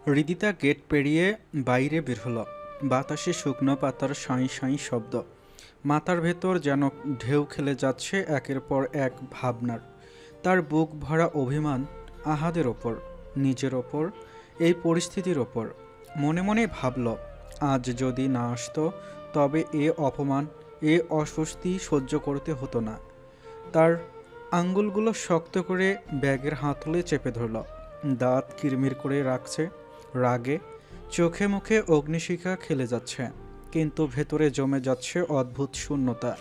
হৃদিতা gate পেরিয়ে বাইরে বের হলো। বাতাসে শুকনো পাতার সাঁই সাঁই শব্দ। মাথার ভেতর যেন ঢেউ খেলে যাচ্ছে একের পর এক ভাবনার। তার বুক ভরা অভিমান আহাদের ওপর, নিজের ওপর, এই পরিস্থিতির ওপর। মনে মনে ভাবল, আজ যদি না আসতো তবে এ অপমান, এ অস্বস্তি সহ্য করতে হতো না। তার আঙ্গুলগুলো শক্ত করে ব্যাগের হাতলে চেপে ধরল। দাঁত কিরমির করে রাখছে রাগে, চোখে মুখে অগ্নিশিখা খেলে যাচ্ছে, কিন্তু ভেতরে জমে যাচ্ছে অদ্ভুত শূন্যতা।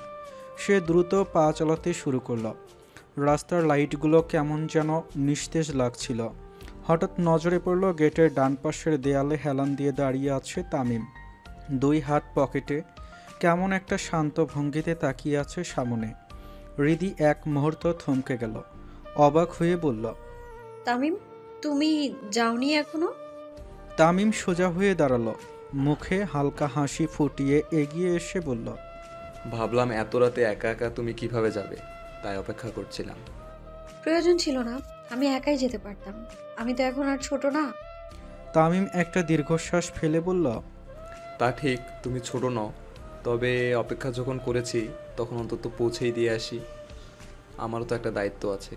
সে দ্রুত পা চালাতে শুরু করলো। রাস্তার লাইটগুলো কেমন যেন নিস্তেজ লাগছিল। হঠাৎ নজরে পড়ল গেটের ডান পাশের দেয়ালে হেলান দিয়ে দাঁড়িয়ে আছে তামিম। দুই হাত পকেটে, কেমন একটা শান্ত ভঙ্গিতে তাকিয়ে আছে সামনে। হৃদি এক মুহূর্ত থমকে গেল, অবাক হয়ে বলল, তামিম, তুমি যাওনি এখনো? তামিম সোজা হয়ে দাঁড়ালো, মুখে হালকা হাসি ফুটিয়ে এগিয়ে এসে বলল, ভাবলাম এত রাতে একা একা তুমি কিভাবে যাবে, তাই অপেক্ষা করছিলাম। প্রয়োজন ছিল না, আমি একাই যেতে পারতাম। আমি তো এখন আর ছোট না। তামিম একটা দীর্ঘশ্বাস ফেলে বলল, তা ঠিক, তুমি ছোট নও, তবে অপেক্ষা যখন করেছি তখন অন্তত পৌঁছেই দিয়ে আসি। আমারও তো একটা দায়িত্ব আছে।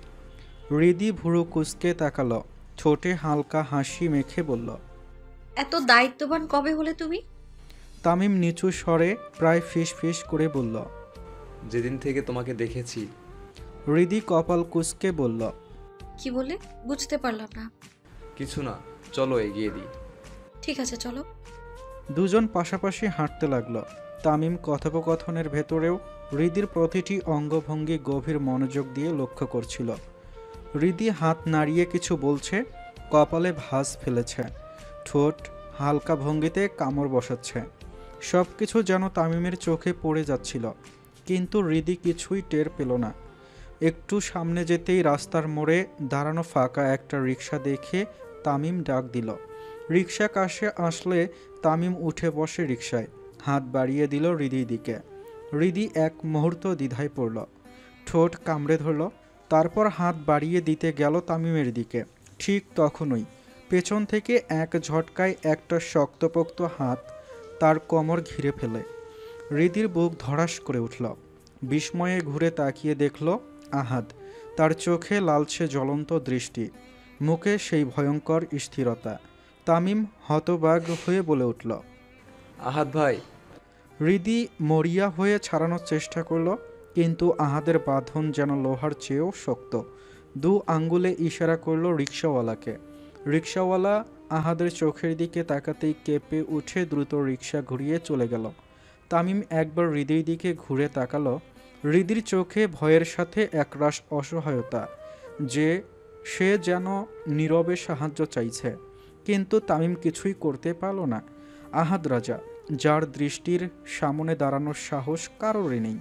হৃদি ভুরু কুঁচকে তাকালো, ঠোঁটে হালকা হাসি মেখে বলল, এত দায়িত্ববান কবে হলে তুমি? তামিম নিচু স্বরে প্রায় ফিস ফিস করে বলল। যেদিন থেকে তোমাকে দেখেছি। হৃদি কপাল কুঁচকে বলল, কি বলে? বুঝতে পারলাম না। কিছু না, চলো এগিয়ে দিই। ঠিক আছে, চলো। দুজন পাশাপাশি হাঁটতে লাগলো। তামিম কথোপকথনের ভেতরেও হৃদির প্রতিটি অঙ্গভঙ্গি গভীর মনোযোগ দিয়ে লক্ষ্য করছিল। হৃদি হাত নাড়িয়ে কিছু বলছে, কপালে ভাঁজ ফেলেছে, ঠোঁট হালকা ভঙ্গিতে কামড় বসাচ্ছে। সব কিছু যেন তামিমের চোখে পড়ে যাচ্ছিল, কিন্তু হৃদি কিছুই টের পেল না। একটু সামনে যেতেই রাস্তার মোড়ে দাঁড়ানো ফাঁকা একটা রিক্সা দেখে তামিম ডাক দিল। রিক্সা কাছে আসলে তামিম উঠে বসে রিক্সায়, হাত বাড়িয়ে দিল হৃদির দিকে। হৃদি এক মুহূর্ত দ্বিধায় পড়ল, ঠোঁট কামড়ে ধরল, তারপর হাত বাড়িয়ে দিতে গেল তামিমের দিকে। ঠিক তখনই পেছন থেকে এক ঝটকায় একটা শক্তপোক্ত হাত তার কোমর ঘিরে ফেলে। হৃদির বুক ধড়াস করে উঠল। বিস্ময়ে ঘুরে তাকিয়ে দেখল আহাদ। তার চোখে লালচে জ্বলন্ত দৃষ্টি, মুখে সেই ভয়ঙ্কর স্থিরতা। তামিম হতবাক হয়ে বলে উঠল, আহাদ ভাই। হৃদি মরিয়া হয়ে ছাড়ানোর চেষ্টা করল, কিন্তু আহাদের বাঁধন যেন লোহার চেয়েও শক্ত। দু আঙ্গুলে ইশারা করল রিক্সাওয়ালাকে। রিক্সাওয়ালা আহাদের চোখের দিকে তাকাতেই কেঁপে উঠে দ্রুত রিক্সা ঘুরিয়ে চলে গেল। তামিম একবার হৃদির দিকে ঘুরে তাকালো। হৃদির চোখে ভয়ের সাথে একরাশ অসহায়তা, যে সে যেন নীরবে সাহায্য চাইছে, কিন্তু তামিম কিছুই করতে পারল না। আহাদ রাজা, যার দৃষ্টির সামনে দাঁড়ানোর সাহস কারোরই নেই।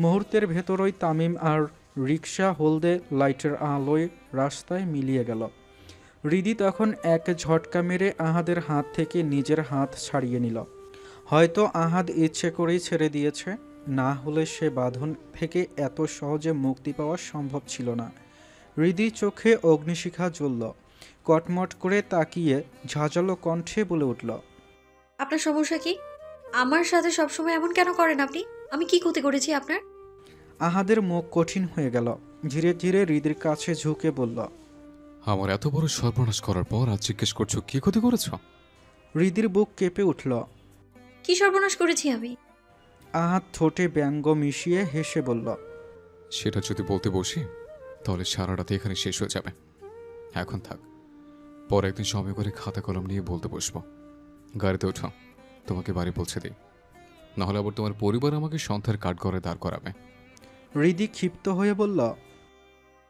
মুহূর্তের ভেতরই তামিম আর রিক্সা হলদে লাইটের আলোয় রাস্তায় মিলিয়ে গেল। হৃদি তখন এক ঝটকা মেরে আহাদের হাত থেকে নিজের হাত ছাড়িয়ে নিল। হয়তো আহাদ ইচ্ছে করেই ছেড়ে দিয়েছে, না হলে সে বাঁধন থেকে এত সহজে মুক্তি পাওয়া সম্ভব ছিল না। হৃদি চোখে অগ্নিশিখা জ্বলল, কটমট করে তাকিয়ে ঝাঁঝালো কণ্ঠে বলে উঠল, আপনার সমস্যা কি? আমার সাথে সবসময় এমন কেন করেন আপনি? আমি কি ক্ষতি করেছি আপনার? আহাদের মুখ কঠিন হয়ে গেল। ধীরে ধীরে হৃদির কাছে ঝুঁকে বলল, আমার এত বড় সর্বনাশ করার পর আজ জিজ্ঞেস করছো কি ক্ষতি করেছ? হৃদির বুক কেঁপে উঠল। কি সর্বনাশ করেছি আমি? আহাদ ঠোঁটে ব্যঙ্গ মিশিয়ে হেসে বলল, সেটা যদি বলতে বসি তাহলে সারা রাতে এখানে শেষ হয়ে যাবে। এখন থাক, পর একদিন সময় করে খাতা কলম নিয়ে বলতে বসবো। গাড়িতে ওঠো, তোমাকে বাড়ি পৌঁছে দিই, নাহলে আবার তোমার পরিবার আমাকে সন্ধ্যার কাঠগড়ায় দাঁড় করাবে। হৃদি ক্ষিপ্ত হয়ে বলল,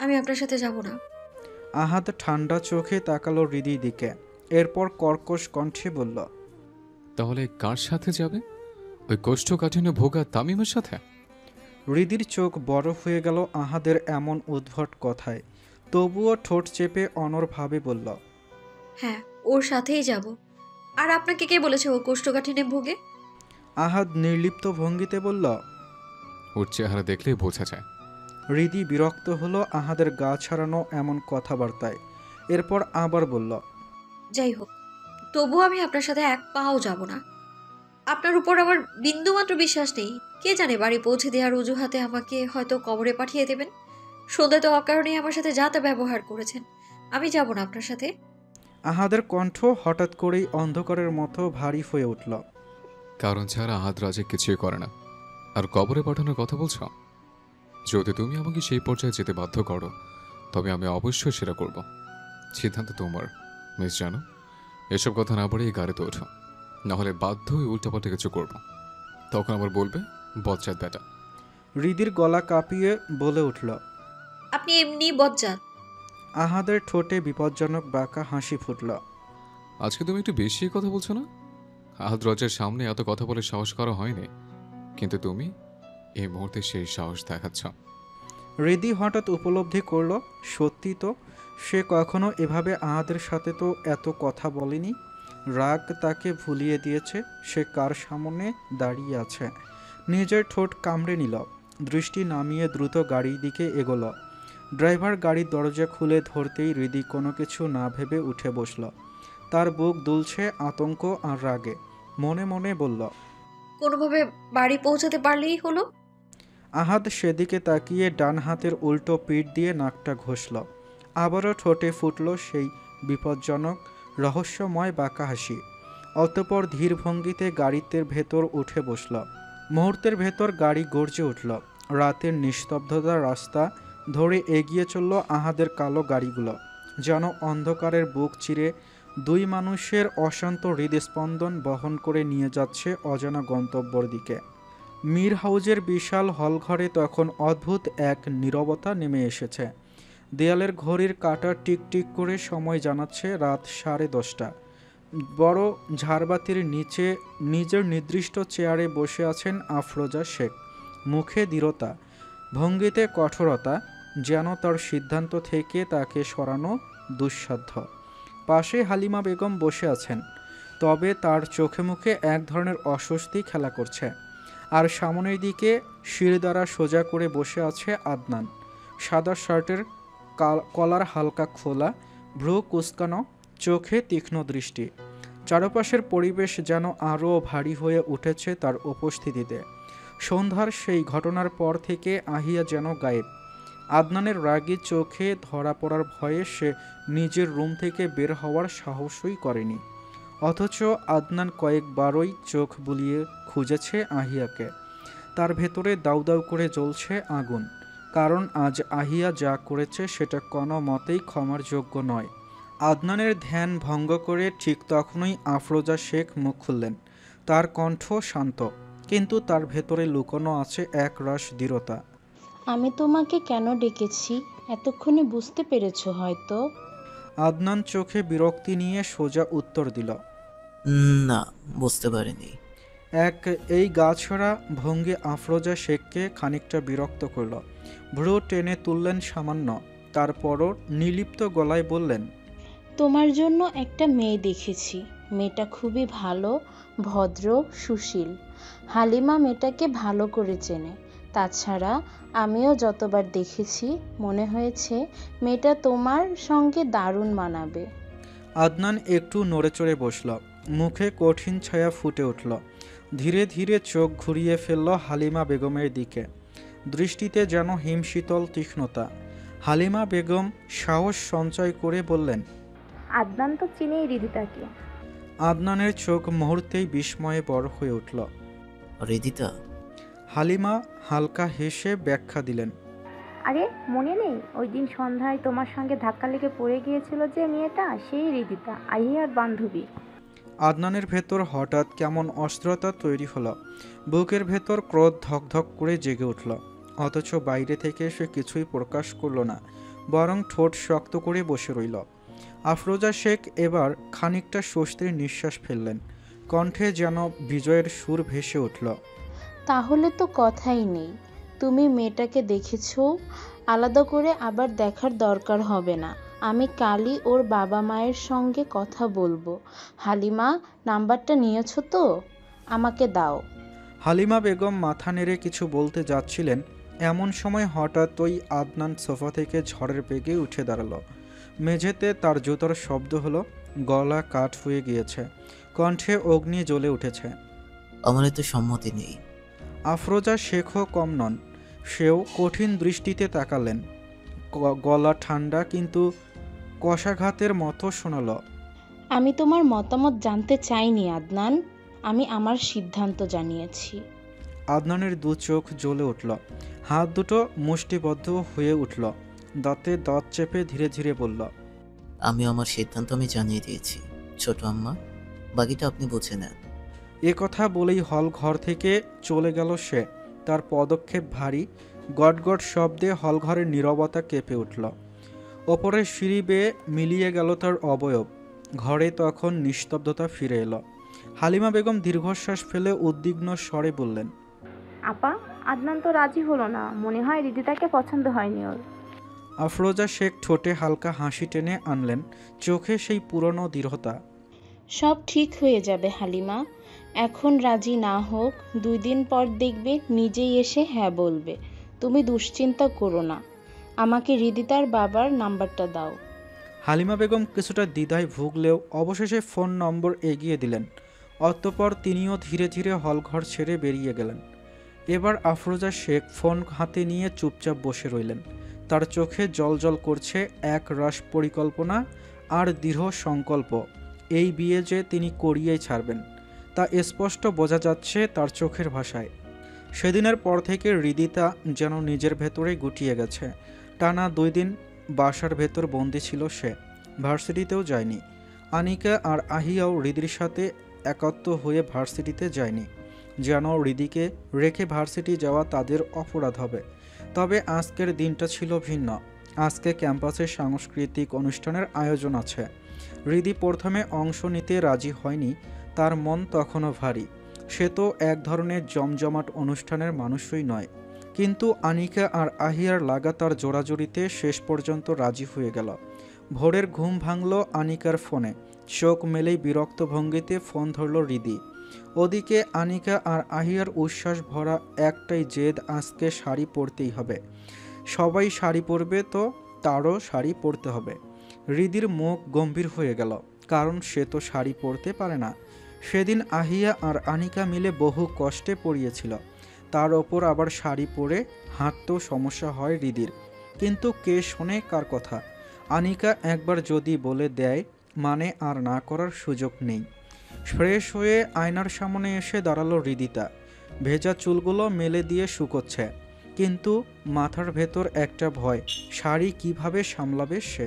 আমি আপনার সাথে যাব না। আহাদ ঠান্ডা চোখে তাকালো হৃদির দিকে, এরপর কর্কশ কণ্ঠে বলল, তাহলে কার সাথে যাবে? ওই কোষ্ঠকাঠিন্য ভোগা তামিমের সাথে? হৃদির চোখ বড় হয়ে গেল আহাদের এমন উদ্ভট কথায়, তবুও ঠোঁট চেপে অনড়ভাবে বলল, হ্যাঁ, ওর সাথেই যাব। আর আপনাকে কে বলেছে ও কোষ্ঠকাঠিন্যে ভোগে? আহাদ নির্লিপ্ত ভঙ্গিতে বলল, ওর চেহারা দেখলেই বোঝা যায় হৃদি বিরক্ত হলো আহাদের গা ছাড়ানো এমন কথাবার্তায়। এরপর আবার বলল, যাই হোক, তবুও আমি আপনার সাথে এক পাও যাব না। আপনার উপর আমার বিন্দুমাত্র বিশ্বাস নেই। কে জানে, বাড়ি পৌঁছে দেওয়ার অজুহাতে আমাকে হয়তো কবরে পাঠিয়ে দেবেন। সন্ধ্যায় তো অকারণেই আমার সাথে যাতে ব্যবহার করেছেন। আমি যাব না আপনার সাথে। আহাদের কণ্ঠ হঠাৎ করেই অন্ধকারের মতো ভারী হয়ে উঠল। কারণ ছাড়া আহাদ রাজে কিছুই করে না, আর কবরে পাঠানোর কথা বলছো? যদি তুমি আমাকে সেই পর্যায়ে যেতে বাধ্য করো, তবে আমি অবশ্যই সেটা করব। সিদ্ধান্ত তোমার, মিস জানো। এসব কথা না বলে এই গাড়িতে ওঠো, নাহলে বাধ্য হয়ে উল্টাপাল্টা কিছু করবো। তখন আবার বলবে বজ্জাত বেটা। হৃদির গলা কাঁপিয়ে বলে উঠল। আপনি এমনি বজ্জাত। আহাদের ঠোঁটে বিপজ্জনক বাঁকা হাসি ফুটল। আজকে তুমি একটু বেশি কথা বলছো না? আহাদ রাজের সামনে এত কথা বলে সাহস করা হয়নি, কিন্তু তুমি এই মুহূর্তে সেই সাহস দেখাচ্ছ। হৃদি হঠাৎ উপলব্ধি করল, সত্যি তো, সে কখনো এভাবে আহাদের সাথে তো এত কথা বলেনি। রাগ তাকে ভুলিয়ে দিয়েছে। সে কার সামনে দাঁড়িয়ে আছে। নিজের ঠোঁট কামড়ে নিল, দৃষ্টি নামিয়ে দ্রুত গাড়ির দিকে এগোল। ড্রাইভার গাড়ির দরজা খুলে ধরতেই হৃদি কোনো কিছু না ভেবে উঠে বসল। তার বুক দুলছে আতঙ্ক আর রাগে। মনে মনে বলল, কোনোভাবে বাড়ি পৌঁছাতে পারলেই হলো। আহাদ সেদিকে তাকিয়ে ডান হাতের উল্টো পিঠ দিয়ে নাকটা ঘষল। আবারও ঠোঁটে ফুটল সেই বিপজ্জনক রহস্যময় বাঁকা হাসি। অতঃপর ধীর ভঙ্গিতে গাড়িতে ভেতর উঠে বসল। মুহূর্তের ভেতর গাড়ি গর্জে উঠল। রাতের নিস্তব্ধতার রাস্তা ধরে এগিয়ে চলল আহাদের কালো গাড়িগুলো, যেন অন্ধকারের বুক চিরে দুই মানুষের অশান্ত হৃদস্পন্দন বহন করে নিয়ে যাচ্ছে অজানা গন্তব্যর দিকে। মীর হাউজের বিশাল হলঘরে তখন অদ্ভুত এক নীরবতা নেমে এসেছে। দেয়ালের ঘড়ির কাঁটা টিকটিক করে সময় জানাচ্ছে রাত 10:30। বড় ঝাড়বাতির নিচে নিজের নির্দিষ্ট চেয়ারে বসে আছেন আফরোজা শেখ। মুখে দৃঢ়তা, ভঙ্গিতে কঠোরতা, যেন তার সিদ্ধান্ত থেকে তাকে সরানো দুঃসাধ্য। পাশে হালিমা বেগম বসে আছেন, তবে তার চোখে মুখে এক ধরনের অস্বস্তি খেলা করছে। আর সামনের দিকে শির দ্বারা সোজা করে বসে আছে আদনান। সাদা শার্টের কলার হালকা খোলা, ভ্রু কুঁচকানো, চোখে তীক্ষ্ণ দৃষ্টি। চারপাশের পরিবেশ যেন আরও ভারী হয়ে উঠেছে তার উপস্থিতিতে। সন্ধ্যার সেই ঘটনার পর থেকে আহিয়া যেন গায়েব। আদনানের রাগী চোখে ধরা পড়ার ভয়ে সে নিজের রুম থেকে বের হওয়ার সাহসই করেনি। অথচ আদনান কয়েকবারই চোখ বুলিয়ে খুঁজেছে আহিয়াকে। তার ভেতরে দাউ দাউ করে জ্বলছে আগুন, কারণ আজ আহিয়া যা করেছে সেটা কোনো মতেই ক্ষমার যোগ্য নয়। আদনানের ধ্যান ভঙ্গ করে ঠিক তখনই আফরোজা শেখ মুখ খুললেন। তার কণ্ঠ শান্ত, কিন্তু তার ভেতরে লুকোনো আছে এক রাশ দৃঢ়তা। আমি তোমাকে কেন ডেকেছি এতক্ষণে বুঝতে পেরেছো হয়তো। আদনান চোখে বিরক্তি নিয়ে সোজা উত্তর দিল, না, বুঝতে পারিনি। এই গাছড়া ভঙ্গি আফরোজা শেখকে খানিকটা বিরক্ত করল। ভ্রু টেনে তুললেন সামান্য, তারপরও নির্লিপ্ত গলায় বললেন, তোমার জন্য একটা মেয়ে দেখেছি। মেয়েটা খুবই ভালো, ভদ্র, সুশীল। হালিমা মেয়েটাকে ভালো করে চেনে। তাছাড়া আমিও যতবার দেখেছি মনে হয়েছে মেয়েটা তোমার সঙ্গে দারুণ মানাবে। আদনান একটু নড়েচড়ে বসল, মুখে কঠিন ছায়া ফুটে উঠল। ধীরে ধীরে চোখ ঘুরিয়ে ফেলল হালিমা বেগমের দিকে, দৃষ্টিতে যেন হিমশীতল তীক্ষ্ণতা। হালিমা বেগম সাহস সঞ্চয় করে বললেন, আদনান তো চিনেই হৃদিতাকে। আদনানের চোখ মুহূর্তেই বিস্ময়ে বড় হয়ে উঠল। হৃদিতা? হালিমা হালকা হেসে ব্যাখ্যা দিলেন, আরে মনে নেই ওই দিন সন্ধ্যায় তোমার সঙ্গে ধাক্কা লেগে পড়ে গিয়েছিল যে মেয়েটা, সেই হৃদিতা, আহিয়ার বান্ধবী। আদনানের ভেতর হঠাৎ কেমন অস্থিরতা তৈরি হলো। বুকের ভেতর ক্রোধ ধকধক করে জেগে উঠল। অথচ বাইরে থেকে সে কিছুই প্রকাশ করল না, বরং ঠোঁট শক্ত করে বসে রইল। আফরোজা শেখ এবার খানিকটা স্বস্তির নিঃশ্বাস ফেললেন। কণ্ঠে যেন বিজয়ের সুর ভেসে উঠল, তাহলে তো কথাই নেই। তুমি মেয়েটাকে দেখেছো, আলাদা করে আবার দেখার দরকার হবে না। আমি কালই ওর বাবা মায়ের সঙ্গে কথা বলবো। হালিমা, নাম্বারটা নিয়েছো তো? আমাকে দাও। হালিমা বেগম মাথা নেড়ে কিছু বলতে যাচ্ছিলেন, এমন সময় হঠাৎ ওই আদনান সোফা থেকে ঝড়ের বেগে উঠে দাঁড়ালো। মেঝেতে তার জুতোর শব্দ হলো, গলা কাঠ হয়ে গিয়েছে, কণ্ঠে অগ্নি জ্বলে উঠেছে। আমার এতে সম্মতি নেই। আফরোজা শেখও কম নন, সেও কঠিন দৃষ্টিতে তাকালেন। গলা ঠান্ডা কিন্তু কষাঘাতের মতো শোনাল, আমি তোমার মতামত জানতে চাইনি আদনান, আমি আমার সিদ্ধান্ত জানিয়েছি। আদনানের দু চোখ জ্বলে উঠল, হাত দুটো মুষ্টিবদ্ধ হয়ে উঠল, দাঁতে দাঁত চেপে ধীরে ধীরে বলল, আমি আমার সিদ্ধান্ত জানিয়ে দিয়েছি ছোট আম্মা, বাকিটা আপনি বুঝে নেন। এ কথা বলেই হল ঘর থেকে চলে গেল সে। তার পদক্ষেপ ভারী, গটগট শব্দে হলঘরের নীরবতা কেঁপে উঠল। ওপরের সিঁড়ি বেয়ে মিলিয়ে গেল তার অবয়ব। ঘরে তখন নিস্তব্ধতা ফিরে এলো। হালিমা বেগম দীর্ঘশ্বাস ফেলে উদ্বিগ্ন স্বরে বললেন, আপা, আদনান তো রাজি হলো না, মনে হয় রিদিতাকে পছন্দ হয়নি ওর। আফরোজা শেখ ঠোঁটে হালকা হাসি টেনে আনলেন, চোখে সেই পুরনো দৃঢ়তা। সব ঠিক হয়ে যাবে হালিমা, এখন রাজি না হোক, 2 দিন পর দেখবে নিজেই এসে হ্যাঁ বলবে। তুমি দুশ্চিন্তা করো না, আমাকে রিদিতার বাবার নাম্বারটা দাও। হালিমা বেগম কিছুটা দ্বিধায় ভুগলেও অবশেষে ফোন নম্বর এগিয়ে দিলেন। অতঃপর তিনিও ধীরে ধীরে হলঘর ছেড়ে বেরিয়ে গেলেন। এবার আফরোজা শেখ ফোন হাতে নিয়ে চুপচাপ বসে রইলেন। তার চোখে জলজল করছে এক রাশ পরিকল্পনা আর দৃঢ় সংকল্প। এই বিয়ে যে তিনি করিয়েই ছাড়বেন, তা স্পষ্ট বোঝা যাচ্ছে তার চোখের ভাষায়। সেদিনের পর থেকে হৃদিতা যেন নিজের ভেতরে গুটিয়ে গেছে। টানা 2 দিন বাসার ভেতর বন্দি ছিল সে, ভার্সিটিতেও যায়নি। আনিকা আর আহিয়াও হৃদির সাথে একাত্ম হয়ে ভার্সিটিতে যায়নি, যেন হৃদিকে রেখে ভার্সিটি যাওয়া তাদের অপরাধ হবে। তবে আজকের দিনটা ছিল ভিন্ন। আজকে ক্যাম্পাসে সাংস্কৃতিক অনুষ্ঠানের আয়োজন আছে। হৃদি প্রথমে অংশ নিতে রাজি হয়নি, তার মন তখনও ভারী। সে তো এক ধরনের জমজমাট অনুষ্ঠানের মানুষই নয়। কিন্তু আনিকা আর আহিয়ার লাগাতার জোড়াজুড়িতে শেষ পর্যন্ত রাজি হয়ে গেল। ভোরের ঘুম ভাঙল আনিকার ফোনে। চোখ মেলেই বিরক্ত ভঙ্গিতে ফোন ধরল হৃদি। ওদিকে আনিকা আর আহিয়ার উচ্ছ্বাস ভরা একটাই জেদ, আজকে শাড়ি পরতেই হবে। সবাই শাড়ি পরবে তো তারও শাড়ি পরতে হবে। হৃদির মুখ গম্ভীর হয়ে গেল, কারণ সে তো শাড়ি পরতে পারে না। সেদিন আহিয়া আর আনিকা মিলে বহু কষ্টে পরিয়েছিল, তার ওপর আবার শাড়ি পরে হাঁটতেও সমস্যা হয় হৃদির। কিন্তু কে শোনে কার কথা? আনিকা একবার যদি বলে দেয় মানে আর না করার সুযোগ নেই। ফ্রেশ হয়ে আয়নার সামনে এসে দাঁড়ালো হৃদিতা। ভেজা চুলগুলো মেলে দিয়ে শুকোচ্ছে, কিন্তু মাথার ভেতর একটা ভয়, শাড়ি কিভাবে সামলাবে সে।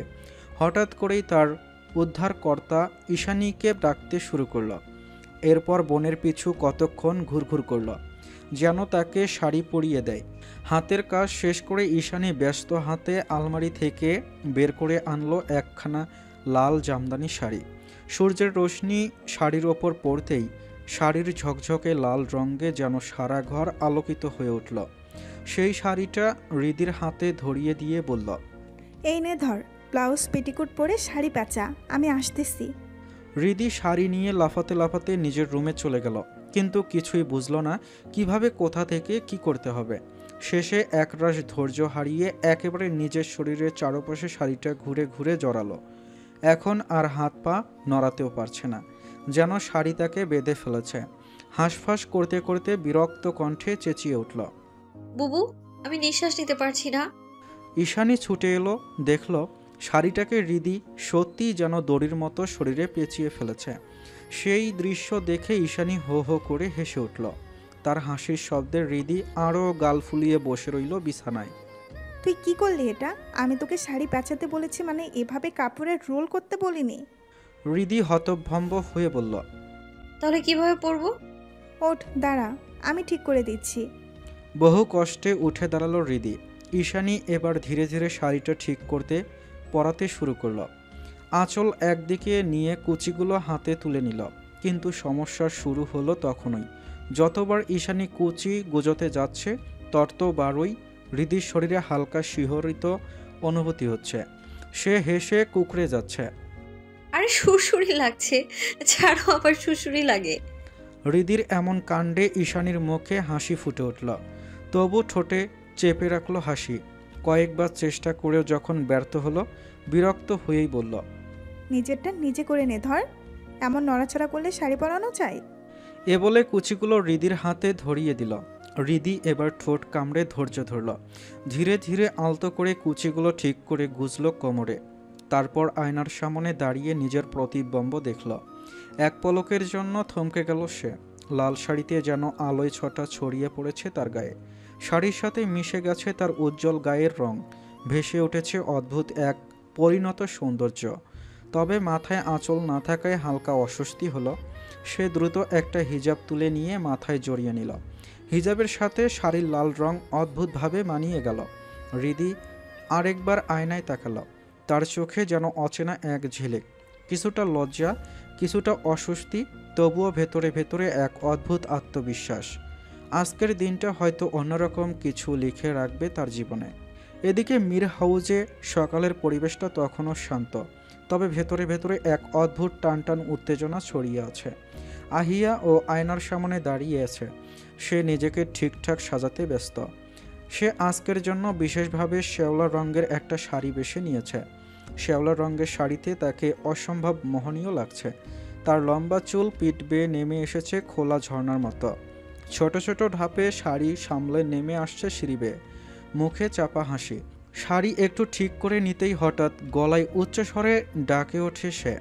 হঠাৎ করেই তার উদ্ধারকর্তা ঈশানীকে ডাকতে শুরু করলো। এরপর বোনের পিছু কতক্ষণ ঘুরঘুর করলো, যেন তাকে শাড়ি পরিয়ে দেয়। হাতের কাজ শেষ করে ঈশানী ব্যস্ত হাতে আলমারি থেকে বের করে আনলো একখানা লাল জামদানি শাড়ি। সূর্যের রোশনি শাড়ির ওপর পড়তেই শাড়ির ঝকঝকে লাল রঙে যেন সারা ঘর আলোকিত হয়ে উঠল। সেই শাড়িটা হৃদির হাতে ধরিয়ে দিয়ে বলল, এই নে ধর, ব্লাউজ পেটিকোট পরে শাড়ি প্যাঁচা, আমি আসতেছি। হৃদি শাড়ি নিয়ে লাফাতে লাফাতে নিজের রুমে চলে গেল, কিন্তু কিছুই বুঝল না কিভাবে, কোথা থেকে কি করতে হবে। শেষে একরাশ ধৈর্য হারিয়ে একেবারে নিজের শরীরের চারপাশে শাড়িটা ঘুরে ঘুরে জড়ালো। এখন আর হাত পা নড়াতেও পারছে না, যেন শাড়ি তাকে বেঁধে ফেলেছে। হাঁসফাঁস করতে করতে বিরক্ত কণ্ঠে চেঁচিয়ে উঠল, বুবু, আমি নিঃশ্বাস নিতে পারছি না। ঈশানী ছুটে এলো, দেখল শাড়িটাকে হৃদি সত্যিই যেন দড়ির মতো শরীরে পেঁচিয়ে ফেলেছে। সেই দৃশ্য দেখে ঈশানী হো হো করে হেসে উঠল। তার হাসির শব্দে হৃদি আরও গাল ফুলিয়ে বসে রইল বিছানায়। তুই কি করলি এটা? আমি তোকে শাড়ি প্যাঁচাতে বলেছি, মানে এভাবে কাপড়ের রোল করতে বলিনি। হৃদি হতভম্ব হয়ে বলল, তাহলে কিভাবে পরবো? ওঠ, দাঁড়া, আমি ঠিক করে দিচ্ছি। বহু কষ্টে উঠে দাঁড়ালো হৃদি। ঈশানী এবার ধীরে ধীরে শাড়িটা ঠিক করতে পরাতে শুরু করলো। আঁচল একদিকে নিয়ে কুচিগুলো হাতে তুলে নিল, কিন্তু সমস্যা শুরু হলো তখনই। যতবার ঈশানী কুচি গুজোতে যাচ্ছে ততবারই হৃদির শরীরে হালকা শিহরিত অনুভূতি হচ্ছে। সে হেসে কুকড়ে যাচ্ছে। আরে সুরসুরি লাগছে, ছাড়ো, আবার সুরসুরি লাগে। হৃদির এমন কাণ্ডে ঈশানীর মুখে হাসি ফুটে উঠল, তবু ঠোঁটে চেপে রাখলো হাসি। কয়েকবার চেষ্টা করেও যখন ব্যর্থ হলো, বিরক্ত হয়েই বলল, নিজেরটা নিজে করে নে ধর। এমন নড়াচড়া করলে শাড়ি পরানো চাই। এ বলে কুচিগুলো রিদির হাতে ধরিয়ে দিল। রিদি এবার ঠোঁট কামড়ে ধৈর্য ধরল। ধীরে ধীরে আলতো করে কুচিগুলো ঠিক করে গুজল কোমরে। তারপর আয়নার সামনে দাঁড়িয়ে নিজের প্রতিবিম্ব দেখল। এক পলকের জন্য থমকে গেল সে। লাল শাড়িতে যেন আলোয় ছটা ছড়িয়ে পড়েছে তার গায়ে। শাড়ির সাথে মিশে গেছে তার উজ্জ্বল গায়ের রং। ভেসে উঠেছে অদ্ভুত এক পরিণত সৌন্দর্য। তবে মাথায় আঁচল না থাকায় হালকা অস্বস্তি হলো। সে দ্রুত একটা হিজাব তুলে নিয়ে মাথায় জড়িয়ে নিল। হিজাবের সাথে শাড়ির লাল রং অদ্ভুতভাবে মানিয়ে গেল। হৃদি আরেকবার আয়নায় তাকালো। তার চোখে যেন অচেনা এক ঝিলিক, কিছুটা লজ্জা, কিছুটা অস্বস্তি, তবুও ভেতরে ভেতরে এক অদ্ভুত আত্মবিশ্বাস। আজকের দিনটা হয়তো অন্যরকম কিছু লিখে রাখবে তার জীবনে। এদিকে মীর হাউজে সকালের পরিবেশটা তখনও শান্ত, তবে ভেতরে ভেতরে এক অদ্ভুত টানটান উত্তেজনা ছড়িয়ে আছে। আহিয়া ও আয়নার সামনে দাঁড়িয়ে আছে। সে নিজেকে ঠিকঠাক সাজাতে ব্যস্ত। সে আজকের জন্য বিশেষভাবে শ্যাওলা রঙের একটা শাড়ি বেছে নিয়েছে। শ্যাওলা রঙের শাড়িতে তাকে অসম্ভব মোহনীয় লাগছে। তার লম্বা চুল পিঠ বেয়ে নেমে এসেছে খোলা ঝর্ণার মতো। ছোট ছোট ধাপে শাড়ি সামলে নেমে আসছে সিঁড়ি বেয়ে। মুখে চাপা হাসি। শাড়ি একটু ঠিক করে নিতেই হঠাৎ গলায় উচ্চস্বরে ডাকে ওঠে সে,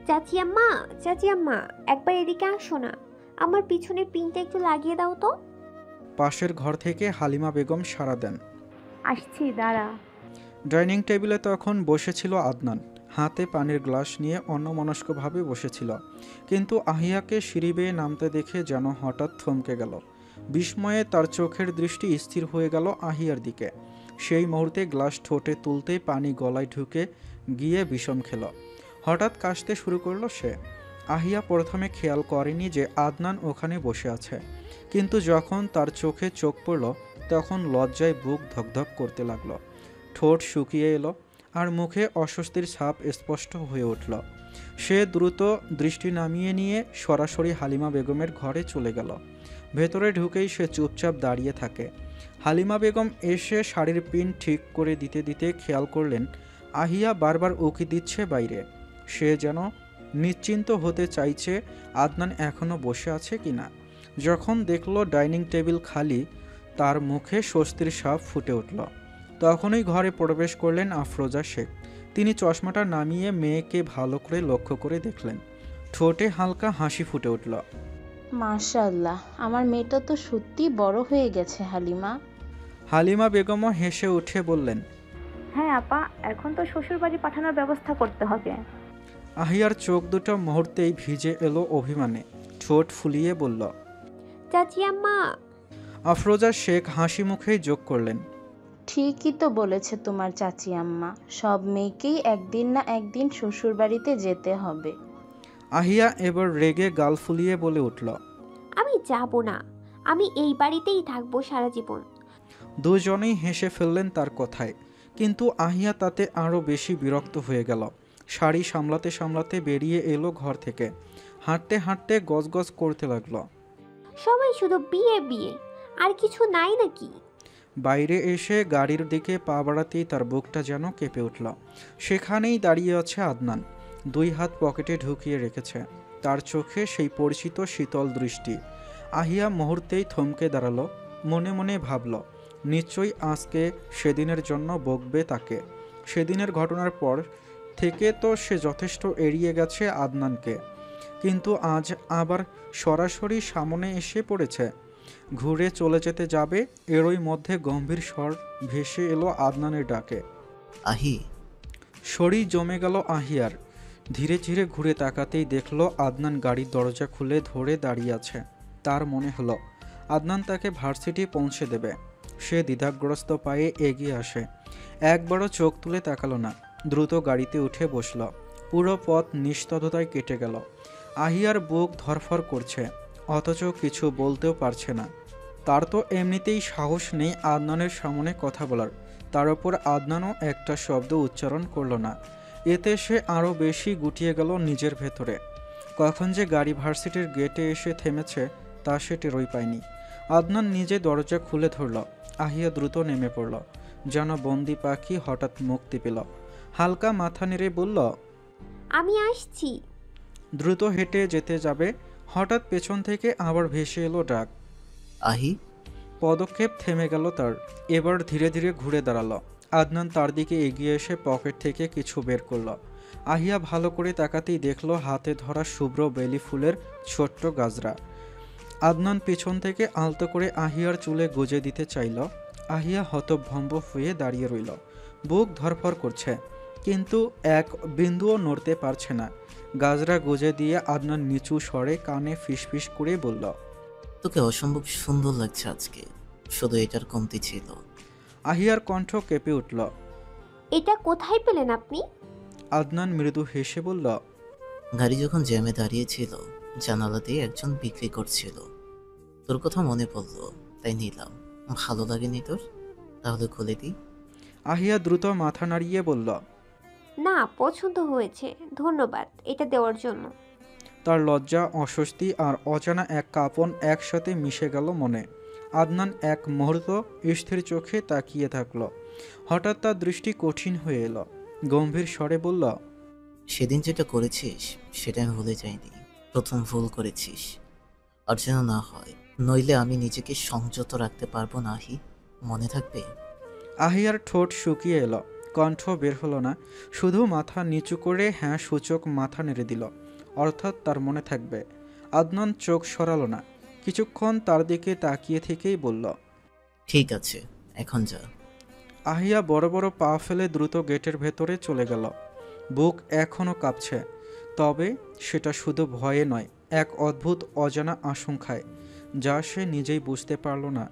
চাচি আম্মা, চাচি আম্মা, একবার এদিকে আসো না। আমার পিছনের পিনটা একটু লাগিয়ে দাও তো। পাশের ঘর থেকে হালিমা বেগম সাড়া দেন। আসছি, দাঁড়া। ডাইনিং টেবিলে তখন বসেছিল আদনান। হাতে পানির গ্লাস নিয়ে অন্যমনস্কভাবে বসেছিল। কিন্তু আহিয়াকে সিঁড়ি বেয়ে নামতে দেখে যেন হঠাৎ থমকে গেল। বিস্ময়ে তার চোখের দৃষ্টি স্থির হয়ে গেল আহিয়ার দিকে। সেই মুহূর্তে গ্লাস ঠোঁটে তুলতেই পানি গলায় ঢুকে গিয়ে বিষম খেল। হঠাৎ কাশতে শুরু করলো সে। আহিয়া প্রথমে খেয়াল করেনি যে আদনান ওখানে বসে আছে, কিন্তু যখন তার চোখে চোখ পড়ল তখন লজ্জায় বুক ধকধক করতে লাগলো। ঠোঁট শুকিয়ে এলো আর মুখে অস্বস্তির ছাপ স্পষ্ট হয়ে উঠল। সে দ্রুত দৃষ্টি নামিয়ে নিয়ে সরাসরি হালিমা বেগমের ঘরে চলে গেল। ভেতরে ঢুকেই সে চুপচাপ দাঁড়িয়ে থাকে। হালিমা বেগম এসে শাড়ির পিন ঠিক করে দিতে দিতে খেয়াল করলেন আহিয়া বারবার উকি দিচ্ছে বাইরে। সে যেন নিশ্চিন্ত হতে চাইছে আদনান এখনও বসে আছে কিনা। যখন দেখল ডাইনিং টেবিল খালি, তার মুখে স্বস্তির ছাপ ফুটে উঠল। তখনই ঘরে প্রবেশ করলেন আফরোজা শেখ। তিনি চশমাটা নামিয়ে মেয়েকে ভালো করে লক্ষ্য করে দেখলেন। ঠোঁটে হালকা হাসি ফুটে উঠল। মাশাআল্লাহ, আমার মেয়েটা তো সত্যি বড় হয়ে গেছে হালিমা। হালিমা বেগমও হেসে উঠে বললেন, হ্যাঁ আপা, এখন তো শ্বশুর বাড়ি পাঠানোর ব্যবস্থা করতে হবে। আহিয়ার চোখ দুটো মুহূর্তেই ভিজে এলো অভিমানে। ঠোঁট ফুলিয়ে বলল, চাচি আম্মা। আফরোজা শেখ হাসি মুখেই যোগ করলেন, ঠিকই তো বলেছে তোমার চাচি আম্মা, সব মেয়েকেই একদিন না একদিন শ্বশুর বাড়িতে যেতে হবে। আহিয়া এবার রেগে গাল ফুলিয়ে বলে উঠল, আমি যাব না, আমি এই বাড়িতেই থাকবো সারা জীবন। দুজনেই হেসে ফেললেন তার কথায়। কিন্তু আহিয়া তাতে আরও বেশি বিরক্ত হয়ে গেল। শাড়ি সামলাতে সামলাতে বেরিয়ে এলো ঘর থেকে। হাঁটতে হাঁটতে গজগজ করতে লাগলো। সবাই শুধু বিয়ে বিয়ে, আর কিছু নাই নাকি? বাইরে এসে গাড়ির দিকে পা বাড়াতেই তার বুকটা যেন কেঁপে উঠল। সেখানেই দাঁড়িয়ে আছে আদনান, 2 হাত পকেটে ঢুকিয়ে রেখেছে। তার চোখে সেই পরিচিত শীতল দৃষ্টি। আহিয়া মুহূর্তেই থমকে দাঁড়ালো। মনে মনে ভাবল, নিশ্চয়ই আজকে সেদিনের জন্য বকবে তাকে। সেদিনের ঘটনার পর থেকে তো সে যথেষ্ট এড়িয়ে গেছে আদনানকে, কিন্তু আজ আবার সরাসরি সামনে এসে পড়েছে। ঘুরে চলে যেতে যাবে, এরই মধ্যে গম্ভীর স্বর ভেসে এলো আদনানের ডাকে। আহি। শরীর জমে গেল আহিয়ার। ধীরে ধীরে ঘুরে তাকাতেই দেখলো আদনান গাড়ির দরজা খুলে ধরে দাঁড়িয়ে আছে। তার মনে হলো আদনান তাকে ভার্সিটি পৌঁছে দেবে। সে দ্বিধাগ্রস্ত পায়ে এগিয়ে আসে। একবারও চোখ তুলে তাকালো না, দ্রুত গাড়িতে উঠে বসল। পুরো পথ নিস্তব্ধতায় কেটে গেল। আহিয়ার বুক ধরফর করছে, অথচ কিছু বলতেও পারছে না। তার তো এমনিতেই সাহস নেই আদনানের সামনে কথা বলার। তার ওপর আদনানও একটা শব্দ উচ্চারণ করলো না। এতে সে আরও বেশি গুটিয়ে গেল নিজের ভেতরে। কখন যে গাড়ি ভার্সিটির গেটে এসে থেমেছে তা সে টেরই পায়নি। আদনান নিজে দরজা খুলে ধরল। আহিয়া দ্রুত নেমে পড়ল, যেন বন্দি পাখি হঠাৎ মুক্তি পেল। হালকা মাথা নেড়ে বলল, আমি আসছি। দ্রুত হেঁটে যেতে যাবে, হঠাৎ পেছন থেকে আবার ভেসে এলো ডাক। আহি। পদক্ষেপ থেমে গেল তার। এবার ধীরে ধীরে ঘুরে দাঁড়ালো। আদনান তার দিকে এগিয়ে এসে পকেট থেকে কিছু বের করল। আহিয়া ভালো করে তাকাতেই দেখল হাতে ধরা শুভ্র বেলি ফুলের ছোট্ট গাজরা। আদনান পিছন থেকে আলতো করে আহিয়ার চুলে গুজে দিতে চাইল। আহিয়া হতভম্ব হয়ে দাঁড়িয়ে রইল, বুক ধরফর করছে, কিন্তু এক বিন্দুও নড়তে পারছে না। গাজরা গুজে দিয়ে আদনান নিচু স্বরে কানে ফিসফিস করে বলল, তোকে অসম্ভব সুন্দর লাগছে আজকে, শুধু এটার কমতি ছিল। আহিয়ার কণ্ঠ কেঁপে উঠল। এটা কোথায় পেলেন আপনি? আদনান মৃদু হেসে বলল, গাড়ি যখন জ্যামে দাঁড়িয়েছিল, জানালা দিয়ে একজন বিক্রি করছিল, তোর কথা মনে পড়লো, তাই নিলাম। ভালো লাগেনি তোর? তাহলে খুলে দিই। আহিয়া দ্রুত মাথা নাড়িয়ে বলল, না, পছন্দ হয়েছে, ধন্যবাদ এটা দেওয়ার জন্য। তার লজ্জা, অস্বস্তি আর অজানা এক কাঁপন একসাথে মিশে গেল মনে। আদনান এক মুহূর্ত স্থির চোখে তাকিয়ে থাকল। হঠাৎ তার দৃষ্টি কঠিন হয়ে এলো। গম্ভীর স্বরে বলল, সেদিন যেটা করেছিস সেটা আমি ভুলে যাইনি। প্রথম ভুল করেছিস, আর যেন না হয়, নইলে আমি নিজেকে সংযত রাখতে পারবো না। আহি, মনে থাকবে? আহিয়ার ঠোঁট শুকিয়ে এলো, কণ্ঠ বের হলো না, শুধু মাথা নিচু করে হ্যাঁ সূচক মাথা নেড়ে দিল, অর্থাৎ তার মনে থাকবে। আদনান চোখ সরালো না, কিছুক্ষণ তার দিকে তাকিয়ে থেকেই বলল, ঠিক আছে, এখন যা। আহিয়া বড় বড় পা ফেলে দ্রুত গেটের ভেতরে চলে গেল। বুক এখনও কাঁপছে, তবে সেটা শুধু ভয়ে নয়, এক অদ্ভুত অজানা আশঙ্কায়, যা সে নিজেই বুঝতে পারল না।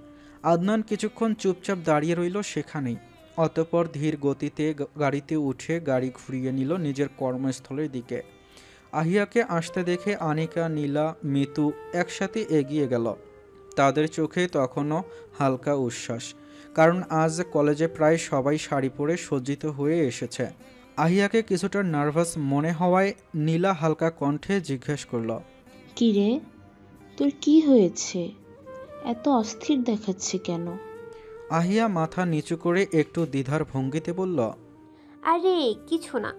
আদনান কিছুক্ষণ চুপচাপ দাঁড়িয়ে রইল সেখানেই। অতঃপর ধীর গতিতে গাড়িতে উঠে গাড়ি ঘুরিয়ে নিল নিজের কর্মস্থলের দিকে। আহিয়াকে আসতে দেখে আনিকা, নীলা, মিতু একসাথে এগিয়ে গেল। তাদের চোখে তখনও হালকা উচ্ছ্বাস, কারণ আজ কলেজে প্রায় সবাই শাড়ি পরে সজ্জিত হয়ে এসেছে। আহিয়াকে কিছুটা নার্ভাস মনে হওয়ায় নীলা হালকা কণ্ঠে জিজ্ঞেস করল, কি রে, তোর কি হয়েছে? এত অস্থির দেখাচ্ছে কেন? আহিয়া মাথা নিচু করে একটু দ্বিধার ভঙ্গিতে বলল, আরে কিছু না।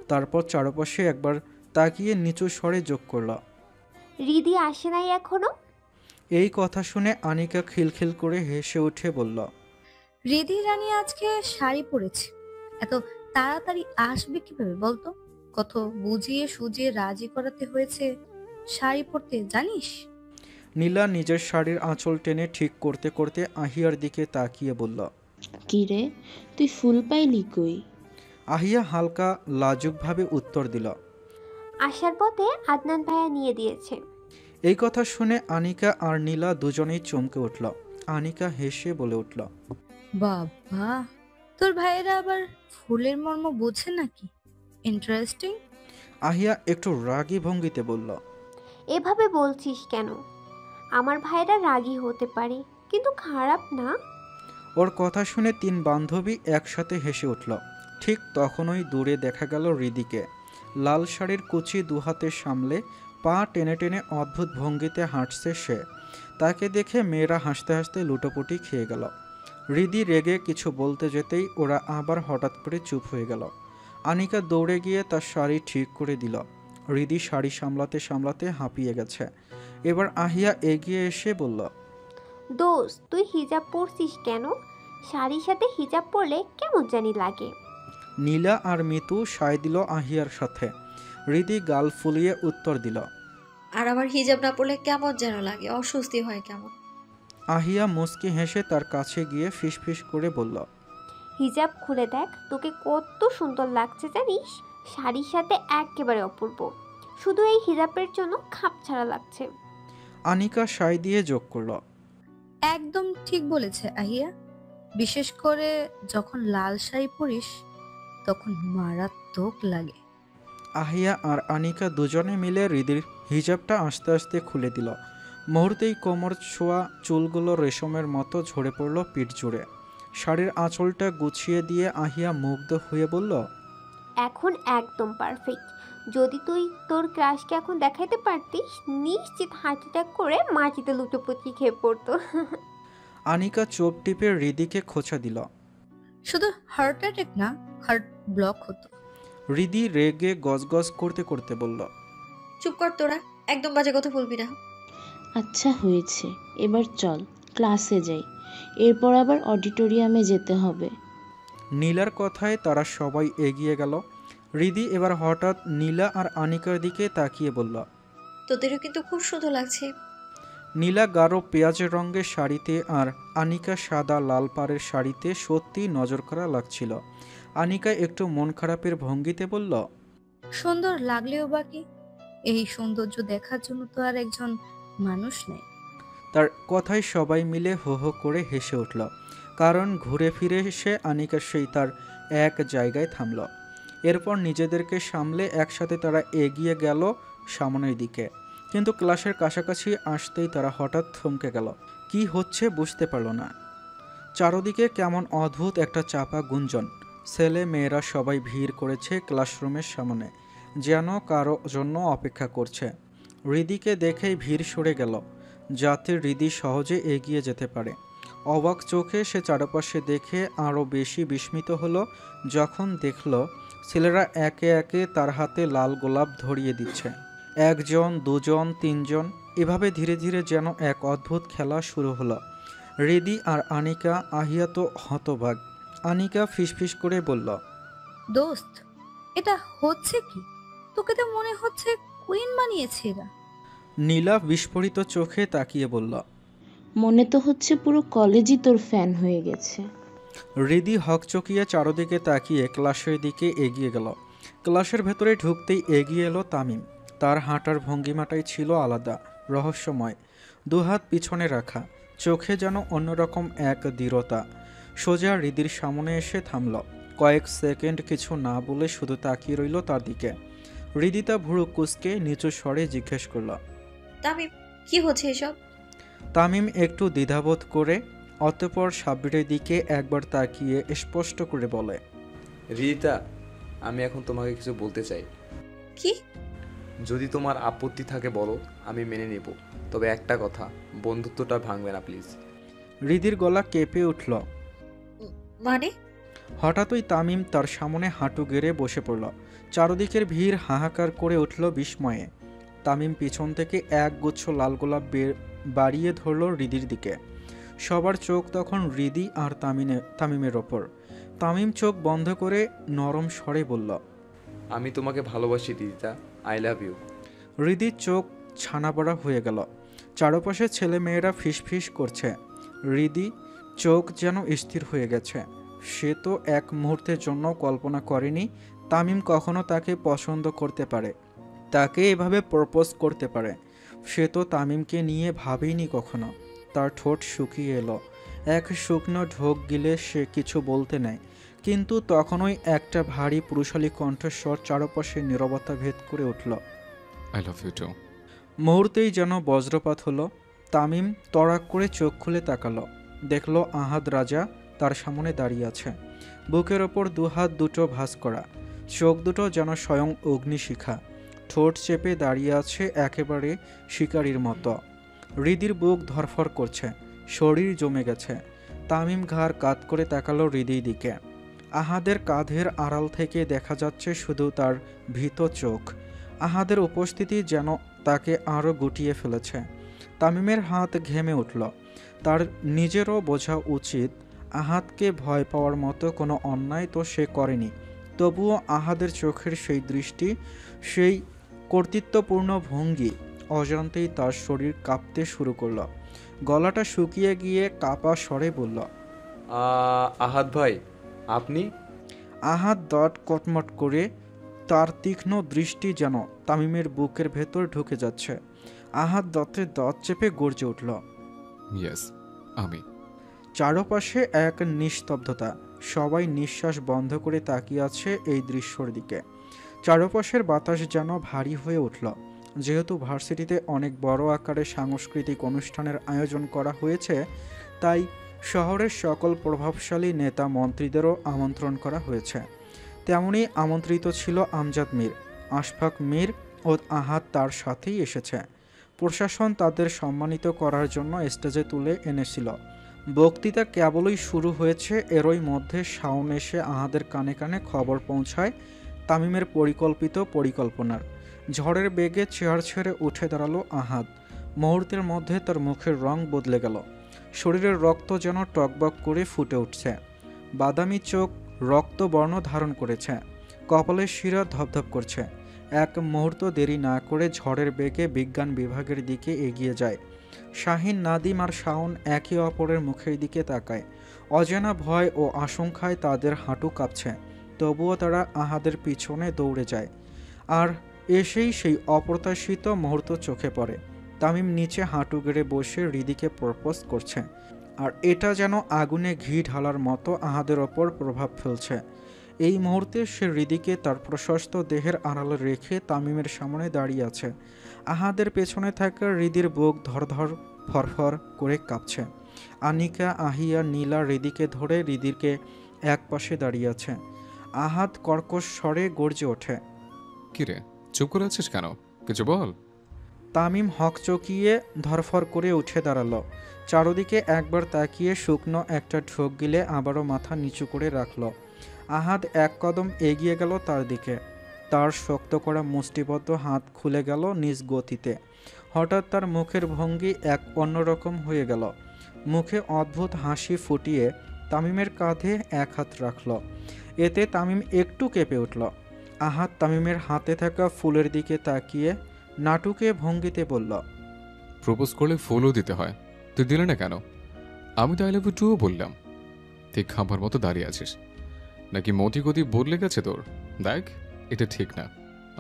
তারপর চারপাশে একবার তাকিয়ে নিচু স্বরে যোগ করল, রিদি আসে নাই এখনো? এই কথা শুনে আনিকা খিলখিল করে হেসে উঠে বলল, রিধি রানী আজকে শাড়ি পরেছে, এত তাড়াতাড়ি আসবে কিভাবে বলতো? কত বুঝিয়ে সুজিয়ে রাজি করাতে হয়েছে শাড়ি পরতে, জানিস? নীলা নিজের শাড়ির আঁচল টেনে ঠিক করতে করতে আহিয়ার দিকে তাকিয়ে বলল, কি রে, তুই ফুল পাইলি কই? আহিয়া হালকা লাজুকভাবে উত্তর দিল, আসার পথে আদনান ভাইয়া নিয়ে দিয়েছে। এই কথা শুনে আনিকা আর নীলা দুজনেই চমকে উঠল। আনিকা হেসে বলে উঠল, বাবা, তোর ভাইয়েরা আবার ফুলের মর্ম বোঝে নাকি? ইন্টারেস্টিং। আহিয়া একটু রাগী ভঙ্গিতে বলল, এভাবে বলছিস কেন? আমার ভাইয়েরা রাগী হতে পারে, কিন্তু খারাপ না। ওর কথা শুনে তিন বান্ধবী একসাথে হেসে উঠল। ঠিক তখনই দূরে দেখা গেল হৃদিকে। লাল শাড়ির কুচি দুহাতে সামলে পা টেনে টেনে অদ্ভুত ভঙ্গিতে হাঁটছে সে। তাকে দেখে মেয়েরা হাসতে হাসতে লুটোপুটি খেয়ে গেল। হৃদি রেগে কিছু বলতে যেতেই ওরা আবার হঠাৎ করে চুপ হয়ে গেল। আনিকা দৌড়ে গিয়ে তার শাড়ি ঠিক করে দিল। হৃদি শাড়ি সামলাতে সামলাতে হাঁপিয়ে গেছে। এবার আহিয়া এগিয়ে এসে বলল, দোস্ত, তুই হিজাব পরছিস কেন? শাড়ির সাথে হিজাব পরলে কেমন জানি লাগে। নীলা আর মিতু সায় দিল আহিয়ার সাথে। হৃদি গাল ফুলিয়ে উত্তর দিল, আর আমার হিজাব না পরলে কেমন যেন লাগে, অস্বস্তি হয় কেমন। আহিয়া মুচকি হেসে তার কাছে গিয়ে ফিসফিস করে বলল, হিজাব খুলে দেখ, তোকে কত সুন্দর লাগছে জানিস? শাড়ির সাথে একেবারে অপূর্ব, শুধু এই হিজাবের জন্য খাপ ছাড়া লাগছে। আনিকা সায় দিয়ে যোগ করল, একদম ঠিক বলেছে আহিয়া, বিশেষ করে যখন লাল শাড়ি পরিস তখন মারাত্মক লাগে। আহিয়া আর আনিকা দুজনে মিলে হৃদির হিজাবটা আস্তে আস্তে খুলে দিল। মুহূর্তেই কোমর ছোঁয়া চুলগুলো রেশমের মতো ঝরে পড়ল পিঠ জুড়ে। শাড়ির আঁচলটা গুছিয়ে দিয়ে আহিয়া মুগ্ধ হয়ে বলল, এখন একদম পারফেক্ট। যদি তুই তোর ক্রাশকে এখন দেখাইতে পারতিস, নিশ্চিত হার্ট অ্যাটাক করে মাটিতে লুটোপুটি খেয়ে পড়তো। আনিকা চোপ টিপে হৃদিকে খোঁচা দিল। শুধু হার্ট অ্যাটাক না, হার্ট ব্লক হতো। হৃদি রেগে গজগজ করতে করতে বলল, চুপ কর তোরা, একদম বাজে কথা বলবি না। আচ্ছা হয়েছে, এবার চল ক্লাসে যাই, এরপর আবার অডিটোরিয়ামে যেতে হবে। নীলার কথায় তারা সবাই এগিয়ে গেল। হৃদি এবার হঠাৎ নীলা আর আনিকার দিকে তাকিয়ে বলল, তোদেরও কিন্তু খুব সুন্দর লাগছে। নীলা গাঢ় পেঁয়াজের রঙের শাড়িতে আর আনিকা সাদা লাল পাড়ের শাড়িতে সত্যি নজর করা লাগছিল। আনিকা একটু মন খারাপের ভঙ্গিতে বলল, সুন্দর লাগলেও বাকি, এই সৌন্দর্য দেখার জন্য তো আর একজন মানুষ নেই। তার কথায় সবাই মিলে হো হো করে হেসে উঠল, কারণ ঘুরে ফিরে এসে আনিকা সেই তার এক জায়গায় থামল। এরপর নিজেদেরকে সামলে একসাথে তারা এগিয়ে গেল সামনের দিকে। কিন্তু ক্লাসের কাছাকাছি আসতেই তারা হঠাৎ থমকে গেল। কি হচ্ছে বুঝতে পারল না। চারদিকে কেমন অদ্ভুত একটা চাপা গুঞ্জন। ছেলে মেয়েরা সবাই ভিড় করেছে ক্লাসরুমের সামনে, যেন কারো জন্য অপেক্ষা করছে। হৃদিকে দেখেই ভিড় সরে গেল, যাতে হৃদি সহজে এগিয়ে যেতে পারে। অবাক চোখে সে চারপাশে দেখে আরও বেশি বিস্মিত হলো যখন দেখল ছেলেরা একে একে তার হাতে লাল গোলাপ ধরিয়ে দিচ্ছে। একজন, দুজন, তিনজন, এভাবে ধীরে ধীরে যেন এক অদ্ভুত খেলা শুরু হলো। হৃদি আর আনিকা আহিয়া তো হতবাক। আনিকা ফিসফিস করে বলল, দোস্ত, এটা হচ্ছে কি? তোকে তো মনে হচ্ছে কুইন বানিয়েছে এরা। নীলা বিস্ফোরিত চোখে তাকিয়ে বলল, মনে তো হচ্ছে পুরো কলেজই তোর ফ্যান হয়ে গেছে। হৃদি হকচকিয়ে চারদিকে তাকিয়ে ক্লাসের দিকে এগিয়ে গেল। ক্লাসের ভেতরে ঢুকতেই এগিয়ে এলো তামিম। তার হাঁটার ভঙ্গিমাটাই ছিল আলাদা, রহস্যময়। দুহাত পিছনে রাখা, চোখে যেন অন্যরকম এক দৃঢ়তা। সোজা হৃদির সামনে এসে থামল। কয়েক সেকেন্ড কিছু না বলে শুধু তাকিয়ে রইল তার দিকে। হৃদি তা ভুরু কুঁচকে নিচু স্বরে জিজ্ঞেস করল, তামিম, কি হচ্ছে এসব? তামিম একটু দ্বিধাবোধ করে অতঃপর সাব্বিরের দিকে একবার তাকিয়ে স্পষ্ট করে বলে, রিতা, আমি এখন তোমাকে কিছু বলতে চাই। কি? যদি তোমার আপত্তি থাকে বলো, আমি মেনে নেব। তবে একটা কথা, বন্ধুত্বটা ভাঙবে না প্লিজ। হৃদির গলা কেঁপে উঠল। মানে? হঠাৎই তামিম তার সামনে হাঁটু গেড়ে বসে পড়ল। চারদিকের ভিড় হাহাকার করে উঠল বিস্ময়ে। তামিম পিছন থেকে এক গুচ্ছ লাল গোলাপ বাড়িয়ে ধরল হৃদির দিকে। সবার চোখ তখন হৃদি আর তামিমের ওপর। তামিম চোখ বন্ধ করে নরম স্বরে বলল, আমি তোমাকে ভালোবাসি রিতা, আই লাভ ইউ। হৃদির চোখ ছানাবড়া হয়ে গেল। চারপাশে ছেলে মেয়েরা ফিসফিস করছে। হৃদি চোখ যেন স্থির হয়ে গেছে। সে তো এক মুহূর্তের জন্য কল্পনা করেনি তামিম কখনো তাকে পছন্দ করতে পারে, তাকে এভাবে প্রপোজ করতে পারে। সে তো তামিমকে নিয়ে ভাবেইনি কখনো। তার ঠোঁট শুকিয়ে এলো। এক শুকনো ঢোক গিলে সে কিছু বলতে নেয়, কিন্তু তখনই একটা ভারী পুরুষালী কণ্ঠস্বর চারপাশে নীরবতা ভেদ করে উঠল, আই লাভ ইউ টু। মুহূর্তেই যেন বজ্রপাত হলো। তামিম তড়াক করে চোখ খুলে তাকালো। দেখল আহাদ রাজা তার সামনে দাঁড়িয়ে আছে। বুকের ওপর দুহাত দুটো ভাঁজ করা, চোখ দুটো যেন স্বয়ং অগ্নিশিখা। ঠোঁট চেপে দাঁড়িয়ে আছে একেবারে শিকারীর মতো। হৃদির বুক ধরফর করছে, শরীর জমে গেছে। তামিম ঘাড় কাত করে তাকালো হৃদির দিকে। আহাদের কাঁধের আড়াল থেকে দেখা যাচ্ছে শুধু তার ভীত চোখ। আহাদের উপস্থিতি যেন তাকে আরও গুটিয়ে ফেলেছে। তামিমের হাত ঘেমে উঠল। তার নিজেরও বোঝা উচিত আহাদকে ভয় পাওয়ার মতো কোনো অন্যায় তো সে করেনি। তবুও আহাদের চোখের সেই দৃষ্টি, সেই কর্তৃত্বপূর্ণ ভঙ্গি অজান্তেই তার শরীর কাঁপতে শুরু করলো। গলাটা শুকিয়ে গিয়ে কাঁপা স্বরে বলল, আহাদ ভাই, আপনি? আহাদ দাঁত কটমট করে, তার তীক্ষ্ণ দৃষ্টি যেন তামিমের বুকের ভেতর ঢুকে যাচ্ছে। আহাদ দাঁতে দাঁত চেপে গর্জে উঠল, ইয়েস, আমি। চারপাশে এক নিস্তব্ধতা। সবাই নিঃশ্বাস বন্ধ করে তাকিয়ে আছে এই দৃশ্যর দিকে। চারপাশের বাতাস যেন ভারী হয়ে উঠল। যেহেতু ভার্সিটিতে অনেক বড় আকারে সাংস্কৃতিক অনুষ্ঠানের আয়োজন করা হয়েছে, তাই শহরের সকল প্রভাবশালী নেতা মন্ত্রীদেরও আমন্ত্রণ করা হয়েছে। তেমনি আমন্ত্রিত ছিল আমজাদ মীর, আশফাক মীর ও আহাদ তার সাথেই এসেছে। প্রশাসন তাদের সম্মানিত করার জন্য স্টেজে তুলে এনেছিল। বক্তৃতা কেবলই শুরু হয়েছে, এরই মধ্যে শাওন এসে আহাদের কানে কানে খবর পৌঁছায় তামিমের পরিকল্পিত পরিকল্পনার। ঝড়ের বেগে চেয়ার ছেড়ে উঠে দাঁড়ালো আহাদ। মুহূর্তের মধ্যে তার মুখের রং বদলে গেল। শরীরের রক্ত যেন টকবক করে ফুটে উঠছে। বাদামি চোখ রক্তবর্ণ ধারণ করেছে, কপালের শিরা ধপধপ করছে। এক মুহূর্ত দেরি না করে ঝড়ের বেগে বিজ্ঞান বিভাগের দিকে এগিয়ে যায়। শাহিন, নাদিম আর শাওন একে অপরের মুখের দিকে তাকায়। অজানা ভয় ও আশঙ্কায় তাদের হাঁটু কাঁপছে, তবুও তারা আহাদের পিছনে দৌড়ে যায়। আর এসেই সেই অপ্রত্যাশিত মুহূর্ত চোখে পড়ে। তামিম নিচে হাঁটু গেড়ে বসে হৃদিকে প্রপোজ করছে, আর এটা যেন আগুনে ঘি ঢালার মতো আহাদের ওপর প্রভাব ফেলছে। এই মুহূর্তে সে হৃদিকে তার প্রশস্ত দেহের আড়ালে রেখে তামিমের সামনে দাঁড়িয়ে আছে। আহাদের পেছনে থাকা হৃদির বুক ধরধর ফরফর করে কাঁপছে। আনিকা, আহিয়া, নীলা হৃদিকে ধরে হৃদিকে এক পাশে দাঁড়িয়ে আছে। আহাদ কর্কশ স্বরে গর্জে ওঠে, কিরে চুপ করে আছিস কেন? কিছু বল। তামিম হকচকিয়ে ধরফর করে উঠে দাঁড়ালো। চারদিকে একবার তাকিয়ে শুকনো একটা ঢোক গিলে আবারও মাথা নিচু করে রাখল। আহাদ এক কদম এগিয়ে গেল তার দিকে। তার শক্ত করা মুষ্টিবদ্ধ হাত খুলে গেল নিজ গতিতে। হঠাৎ তার মুখের ভঙ্গি এক অন্যরকম হয়ে গেল। মুখে অদ্ভুত হাসি ফুটিয়ে তামিমের কাঁধে এক হাত রাখল। এতে তামিম একটু কেঁপে উঠল। আহাদ তামিমের হাতে থাকা ফুলের দিকে তাকিয়ে নাটুকে ভঙ্গিতে বলল, প্রপোজ করলে ফুলও দিতে হয়, তুই দিলে না কেন? আমি তো আই লাভ ইউ টুও বললাম। তুই খাবার মতো দাঁড়িয়ে আছিস নাকি? মতি গতি বদলে গেছে তোর? দেখ, এটা ঠিক না।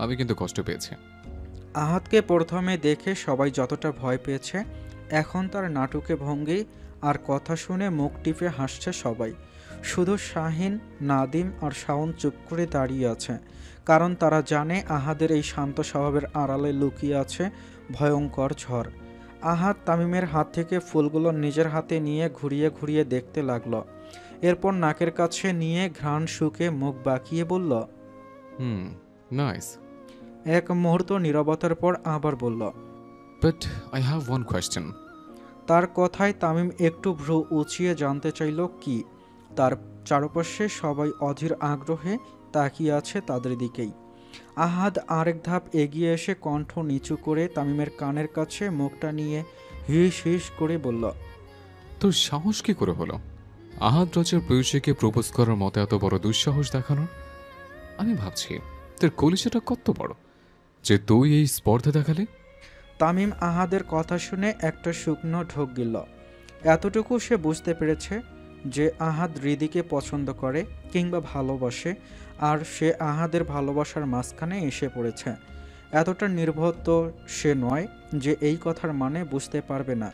আমি কিন্তু কষ্ট পেয়েছি। আহাদকে প্রথমে দেখে সবাই যতটা ভয় পেয়েছে, এখন তার নাটুকে ভঙ্গি আর কথা শুনে মুখ টিপে হাসছে সবাই। শুধু শাহিন, নাদিম আর শাওন চুপ করে দাঁড়িয়ে আছে, কারণ তারা জানে আহাদের এই শান্ত স্বভাবের আড়ালে লুকিয়ে আছে ভয়ঙ্কর ঝড়। আহাদ তামিমের হাত থেকে ফুলগুলো নিজের হাতে নিয়ে ঘুরিয়ে ঘুরিয়ে দেখতে লাগলো। এরপর নাকের কাছে নিয়ে ঘ্রাণ শুকে মুখ বাঁকিয়ে বলল, নাইস। এক মুহূর্ত নীরবতার পর আবার বলল, but I have one question. তার কথায় তামিম একটু ভ্রু উঁচিয়ে জানতে চাইল কি। তার চারপাশে সবাই অধীর আগ্রহে তাকিয়ে আছে তাদের দিকেই। আহাদ আরেক ধাপ এগিয়ে এসে কণ্ঠ নিচু করে তামিমের কানের কাছে মুখটা নিয়ে হিস হিস করে বলল, তোর সাহস কি করে হলো আহাদ রচের প্রেয়সীকে প্রপোজ করার মতো এত বড় দুঃসাহস দেখানোর? আমি ভাবছি তোর কলিজাটা কত বড় যে তুই এই স্পর্ধা দেখালে। তামিম আহাদের কথা শুনে একটা শুকনো ঢোক গিল। এতটুকু সে বুঝতে পেরেছে যে আহাদ হৃদিকে পছন্দ করে কিংবা ভালোবাসে, আর সে আহাদের ভালোবাসার মাঝখানে এসে পড়েছে। এতটা নির্বোধ তো সে নয় যে এই কথার মানে বুঝতে পারবে না।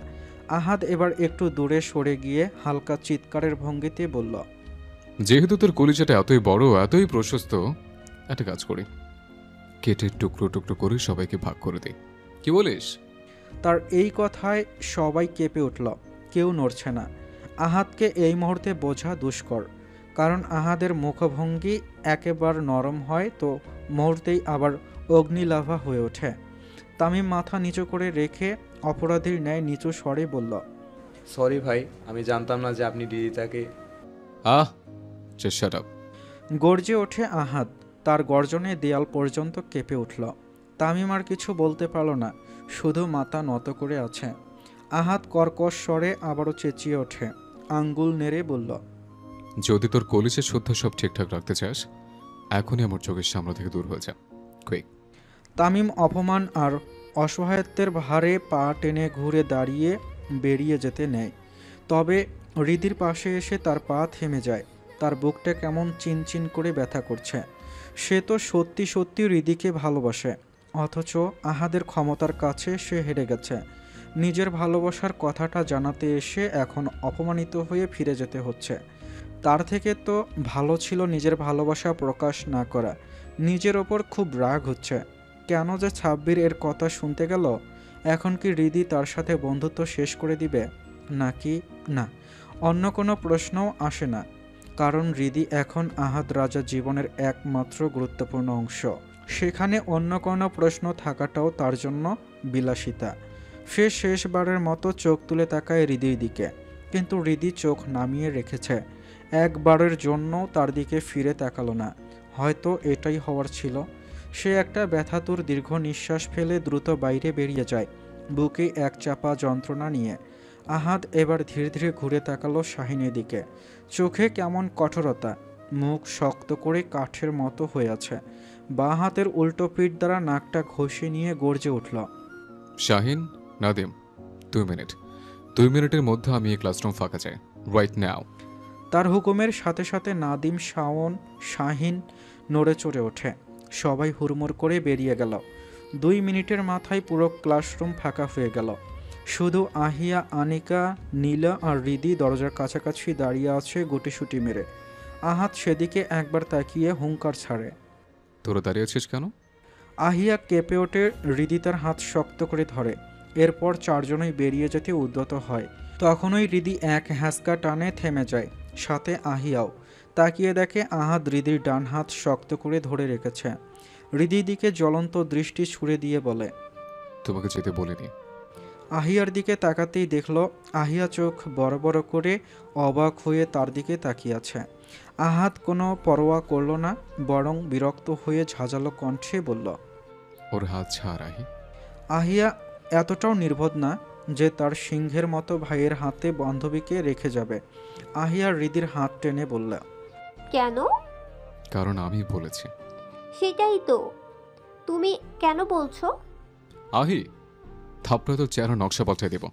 আহাদ এবার একটু দূরে সরে গিয়ে হালকা চিৎকারের ভঙ্গিতে বলল, যেহেতু তোর কলিজাটা এতই বড়, এতই প্রশস্ত, একটা কাজ করি, কেটে টুকরো টুকরো করে সবাইকে ভাগ করে দিই, কি বলিস? তার এই কথায় সবাই কেঁপে উঠল, কেউ নড়ছে না। আহাদকে এই মুহূর্তে বোঝা দুষ্কর, কারণ আহাদের মুখভঙ্গি একেবারে নরম হয় তো মুহূর্তেই আবার অগ্নিলাভা হয়ে ওঠে। তামিম মাথা নিচু করে রেখে অপরাধীর ন্যায় নিচু স্বরে বলল, সরি ভাই, আমি জানতাম না যে আপনি রিদিতাকে। Shut up. গর্জে ওঠে আহাদ। তার গর্জনে দেয়াল পর্যন্ত কেঁপে উঠল। তামিম আর কিছু বলতে পারল না, শুধু মাথা নত করে আছে। আহাদ কর্কশ স্বরে আবারও চেঁচিয়ে ওঠে, আঙ্গুল নেড়ে বলল, যদি তোর কলিজের শুদ্ধ সব ঠিকঠাক রাখতে চাস, এখনই আমার চোখের সামনে থেকে দূর হয়ে যা, কুইক। তামিম অপমান আর অসহায়ত্বের ভারে পা টেনে ঘুরে দাঁড়িয়ে বেরিয়ে যেতে নেয়। তবে হৃদির পাশে এসে তার পা থেমে যায়। তার বুকটা কেমন চিনচিন করে ব্যথা করছে। সে তো সত্যি সত্যি হৃদিকে ভালোবাসে, অথচ আহাদের ক্ষমতার কাছে সে হেরে গেছে। নিজের ভালোবাসার কথাটা জানাতে এসে এখন অপমানিত হয়ে ফিরে যেতে হচ্ছে। তার থেকে তো ভালো ছিল নিজের ভালোবাসা প্রকাশ না করা। নিজের ওপর খুব রাগ হচ্ছে। কেন যে ছাব্বির এর কথা শুনতে গেল? এখন কি হৃদি তার সাথে বন্ধুত্ব শেষ করে দিবে নাকি না? অন্য কোনো প্রশ্নও আসে না, কারণ হৃদি এখন আহাদ রাজা জীবনের একমাত্র গুরুত্বপূর্ণ অংশ। সেখানে অন্য কোনো প্রশ্ন থাকাটাও তার জন্য বিলাসিতা। সে শেষবারের মতো চোখ তুলে তাকায় হৃদির দিকে। কিন্তু হৃদি চোখ নামিয়ে রেখেছে। একবারের জন্য তার দিকে ফিরে তাকালো না। হয়তো এটাই হওয়ার ছিল। সে একটা ব্যথাতুর দীর্ঘ নিঃশ্বাস ফেলে দ্রুত বাইরে বেরিয়ে যায়, বুকে এক চাপা যন্ত্রণা নিয়ে। আহাদ এবার ধীরে ধীরে ঘুরে তাকালো শাহিনের দিকে। চোখে কেমন কঠোরতা, মুখ শক্ত করে কাঠের মতো হয়ে আছে। বাঁ হাতের উল্টো পিঠ দ্বারা নাকটা ঘষে নিয়ে গর্জে উঠল। শাহিন, নাদিম, 2 মিনিট। 2 মিনিটের মধ্যে আমি এই ক্লাসরুম ফাঁকা চাই, রাইট নাও। তার হুকুমের সাথে সাথে নাদিম, শাওন, শাহিন নড়ে চড়ে ওঠে। সবাই হুড়মুড় করে বেরিয়ে গেল। 2 মিনিটের মাথায় পুরো ক্লাসরুম ফাঁকা হয়ে গেল। শুধু আহিয়া, আনিকা, নীলা আর হৃদি দরজার কাছাকাছি দাঁড়িয়ে আছে গুটিসুটি মেরে। আহাদ সেদিকে একবার তাকিয়ে হুঙ্কার ছাড়ে। তোরা দাঁড়িয়ে আছিস কেন? আহিয়া কেঁপে ওঠে। হৃদি তার হাত শক্ত করে ধরে। এরপর চারজনই বেরিয়ে যেতে উদ্যত হয়। তখনই হৃদি এক হ্যাঁচকা টানে থেমে যায়, সাথে আহিয়াও। তাকিয়ে দেখে আহাদ হৃদির ডান হাত শক্ত করে ধরে রেখেছে। হৃদির দিকে জ্বলন্ত দৃষ্টি ছুড়ে দিয়ে বলে, তোমাকে যেতে বলিনি। আহিয়ার দিকে তাকাতেই দেখল আহিয়া চোখ বড় বড় করে অবাক হয়ে তার দিকে তাকিয়ে আছে। আহাদ কোনো পরোয়া করল না, বরং বিরক্ত হয়ে ঝাঁঝালো কণ্ঠে বলল, ওর হাত ছাড় আহি। আহিয়া এতটাও নির্বোধ না যে তার সিংহের মতো ভাইয়ের হাতে বান্ধবীকে রেখে যাবে। আহিয়া হৃদির হাত টেনে বলল, কেন? কারণ আমি বলেছি। সেটাই তো, তুমি কেন বলছো? আহি, থাপড়ে তোর চেহারা নকশা পাল্টে দেব।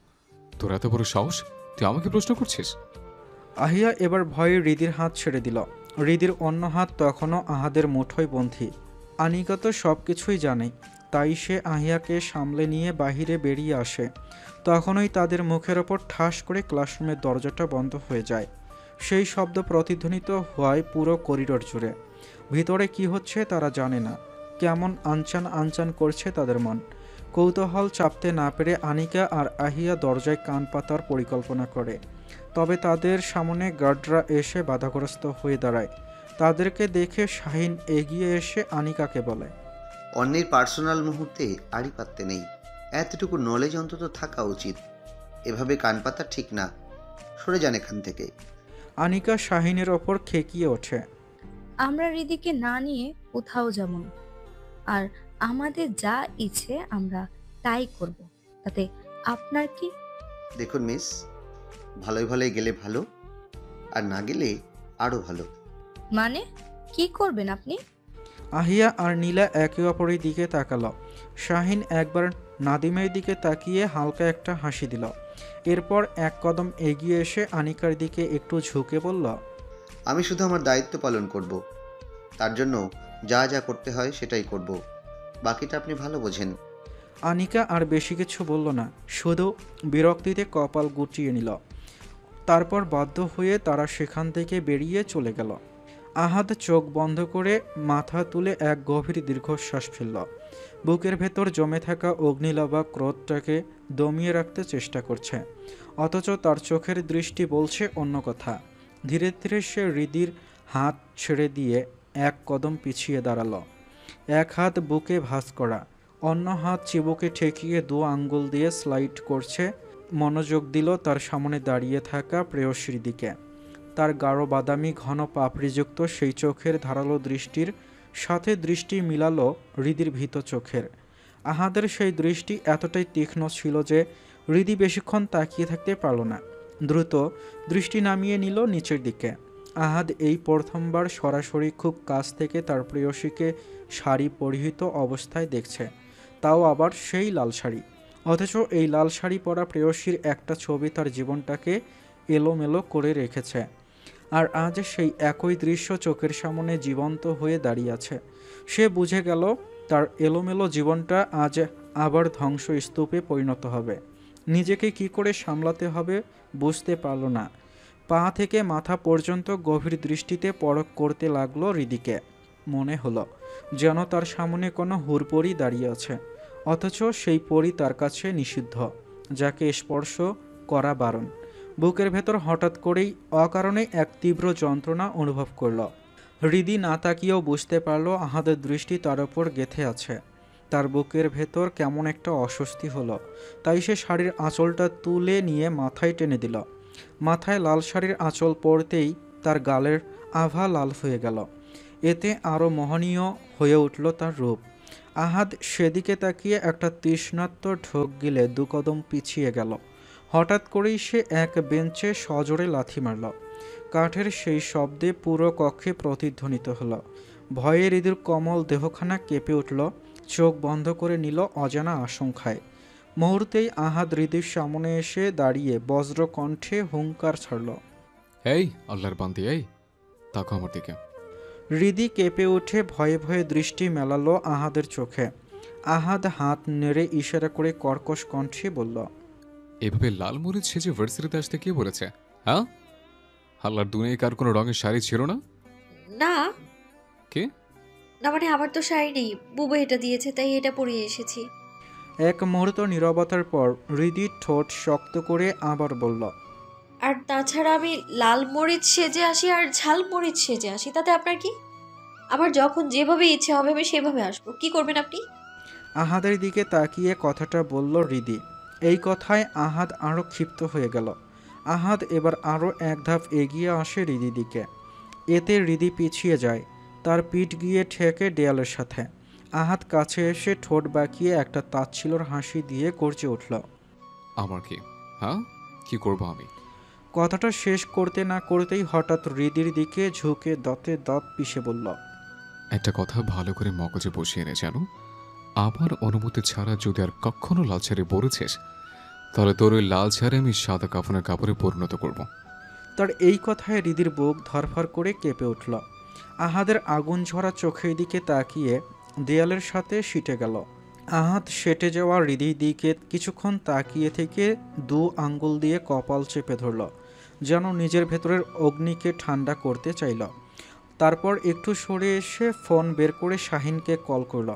তোর এত বড় সাহস, তুই আমাকে প্রশ্ন করছিস? আহিয়া এবার ভয়ে হৃদির হাত ছেড়ে দিল। হৃদির অন্য হাত তখনও আহাদের মুঠোয় বন্ধী। আনিকা তো সব কিছুই জানে, তাই সে আহিয়াকে সামলে নিয়ে বাহিরে বেরিয়ে আসে। তখনই তাদের মুখের ওপর ঠাস করে ক্লাসরুমের দরজাটা বন্ধ হয়ে যায়। সেই শব্দ প্রতিধ্বনিত হয় পুরো করিডোর জুড়ে। ভিতরে কি হচ্ছে তারা জানে না। কেমন আনচান আনচান করছে তাদের মন। কৌতূহল চাপতে না পেরে আনিকা আর আহিয়া দরজায় কান পাতার পরিকল্পনা করে। তবে তাদের সামনে গার্ডরা এসে বাধাগ্রস্ত হয়ে দাঁড়ায়। তাদেরকে দেখে শাহিন এগিয়ে এসে আনিকাকে বলে, অন্যের পার্সোনাল মুহূর্তে আড়ি পাততে নেই, এতটুকু নলেজ অন্তত থাকা উচিত। এভাবে কান পাতা ঠিক না, সরে যান এখান থেকে। আনিকা শাহিনের ওপর খেকিয়ে ওঠে, আমরা হৃদিকে না নিয়ে কোথাও যাব না, আর আমাদের যা ইচ্ছে আমরা তাই করব, তাতে আপনার কি? দেখুন মিস, ভালোই ভালোই গেলে ভালো, আর না গেলে আরও ভালো। মানে কি করবেন আপনি? আহিয়া আর নীলা একে অপরের দিকে তাকালো। শাহিন একবার নাদিমের দিকে তাকিয়ে হালকা একটা হাসি দিল। এরপর এক কদম এগিয়ে এসে আনিকার দিকে একটু ঝুঁকে বলল, আমি শুধু আমার দায়িত্ব পালন করব, তার জন্য যা যা করতে হয় সেটাই করব, বাকিটা আপনি ভালো বোঝেন। আনিকা আর বেশি কিছু বলল না, শুধু বিরক্তিতে কপাল গুটিয়ে নিল। তারপর বাধ্য হয়ে তারা সেখান থেকে বেরিয়ে চলে গেল। আহাদ চোখ বন্ধ করে মাথা তুলে এক গভীর দীর্ঘশ্বাস ফেলল। বুকের ভেতর জমে থাকা অগ্নিলাভা ক্রোধটাকে দমিয়ে রাখতে চেষ্টা করছে, অথচ তার চোখের দৃষ্টি বলছে অন্য কথা। ধীরে ধীরে সে হৃদির হাত ছেড়ে দিয়ে এক কদম পিছিয়ে দাঁড়ালো। এক হাত বুকে ভাঁজ করা, অন্য হাত চিবুকে ঠেকিয়ে 2 আঙ্গুল দিয়ে স্লাইড করছে। মনোযোগ দিল তার সামনে দাঁড়িয়ে থাকা প্রেয়সীর দিকে। তার গাঢ় বাদামি ঘন পাপড়িযুক্ত সেই চোখের ধারালো দৃষ্টির সাথে দৃষ্টি মিলালো হৃদির ভীত চোখের। আহাদের সেই দৃষ্টি এতটাই তীক্ষ্ণ ছিল যে হৃদি বেশিক্ষণ তাকিয়ে থাকতে পারল না। দ্রুত দৃষ্টি নামিয়ে নিল নিচের দিকে। আহাদ এই প্রথমবার সরাসরি খুব কাছ থেকে তার প্রেয়সীকে শাড়ি পরিহিত অবস্থায় দেখছে, তাও আবার সেই লাল শাড়ি। অথচ এই লাল শাড়ি পরা প্রেয়সীর একটা ছবি তার জীবনটাকে এলোমেলো করে রেখেছে। আর আজ সেই একই দৃশ্য চোখের সামনে জীবন্ত হয়ে দাঁড়িয়ে আছে। সে বুঝে গেল তার এলোমেলো জীবনটা আজ আবার ধ্বংসস্তূপে পরিণত হবে। নিজেকে কি করে সামলাতে হবে বুঝতে পারল না। পা থেকে মাথা পর্যন্ত গভীর দৃষ্টিতে পরখ করতে লাগলো হৃদিকে। মনে হলো যেন তার সামনে কোনো হুড়পড়ি দাঁড়িয়ে আছে, অথচ সেই পরি তার কাছে নিষিদ্ধ, যাকে স্পর্শ করা বারণ। বুকের ভেতর হঠাৎ করেই অকারণে এক তীব্র যন্ত্রণা অনুভব করল। হৃদি না তাকিয়েও বুঝতে পারল আহাদের দৃষ্টি তার ওপর গেঁথে আছে। তার বুকের ভেতর কেমন একটা অস্বস্তি হলো, তাই সে শাড়ির আঁচলটা তুলে নিয়ে মাথায় টেনে দিল। মাথায় লাল শাড়ির আঁচল পরতেই তার গালের আভা লাল হয়ে গেল। এতে আরও মোহনীয় হয়ে উঠল তার রূপ। আহাদ সেদিকে তাকিয়ে একটা তৃষ্ণাত্ম ঢোক গিলে 2 কদম পিছিয়ে গেল। হঠাৎ করেই সে এক বেঞ্চে সজোরে লাথি মারল। কাঠের সেই শব্দে পুরো কক্ষে প্রতিধ্বনিত হলো। ভয়ে হৃদির কোমল দেহখানা কেঁপে উঠল, চোখ বন্ধ করে নিল অজানা আশঙ্কায়। মুহূর্তেই আহাদ হৃদির সামনে এসে দাঁড়িয়ে বজ্র কণ্ঠে হুঙ্কার ছাড়ল। এই আল্লাহর বান্দি, এই তাকো আমার দিকে। হৃদি কেঁপে উঠে ভয়ে ভয়ে দৃষ্টি মেলালো আহাদের চোখে। আহাদ হাত নেড়ে ইশারা করে কর্কশ কণ্ঠে বলল, এভাবে লাল মরিচ সেজে ভার্সিটিতে আসতে কে বলেছে? হ্যাঁ, আল্লাহর দুনিয়ায় কার কোনো রঙের শাড়ি ছিল না? না কে? না মানে আমার তো শাড়ি নেই, বুবু এটা দিয়েছে তাই এটা পরে এসেছি। এক মুহূর্ত নীরবতার পর হৃদি ঠোঁট শক্ত করে আবার বলল, আর তাছাড়া আমি লাল মরিচ সেজে আসি আর ঝাল মরিচ সেজে আসি, তাতে আপনার কি? আমার যখন যেভাবে ইচ্ছে হবে আমি সেভাবে আসবো, কি করবেন আপনি? আহাদের দিকে তাকিয়ে কথাটা বলল হৃদি। এই কথায় আহাদ আরও ক্ষিপ্ত হয়ে গেল। আহাদ এবার আরও এক ধাপ এগিয়ে আসে হৃদির দিকে। এতে হৃদি পিছিয়ে যায়, তার পিঠ গিয়ে ঠেকে দেয়ালের সাথে। আহাদ কাছে এসে ঠোঁট বাঁকিয়ে একটা তাচ্ছিল্যর হাসি দিয়ে গর্জে উঠল, আমার কি? হ্যাঁ, কি করব আমি? কথাটা শেষ করতে না করতেই হঠাৎ হৃদির দিকে ঝুঁকে দাঁতে দাঁত পিষে বলল, একটা কথা ভালো করে মগজে বসিয়ে নে, জানো, আমার অনুমতি ছাড়া যদি আর কখনো লাল শাড়ি পরেছিস তাহলে তোর ওই লাল শাড়ি আমি সাদা কাফনের কাপড়ে পরিণত করব। তার এই কথায় হৃদির বুক ধরফর করে কেঁপে উঠল। আহাদের আগুন ঝরা চোখের দিকে তাকিয়ে দেয়ালের সাথে সিটে গেল। আহাদ সেটে যাওয়া হৃদির দিকে কিছুক্ষণ তাকিয়ে থেকে 2 আঙ্গুল দিয়ে কপাল চেপে ধরল, যেন নিজের ভেতরের অগ্নিকে ঠান্ডা করতে চাইল। তারপর একটু সরে এসে ফোন বের করে শাহিনকে কল করল।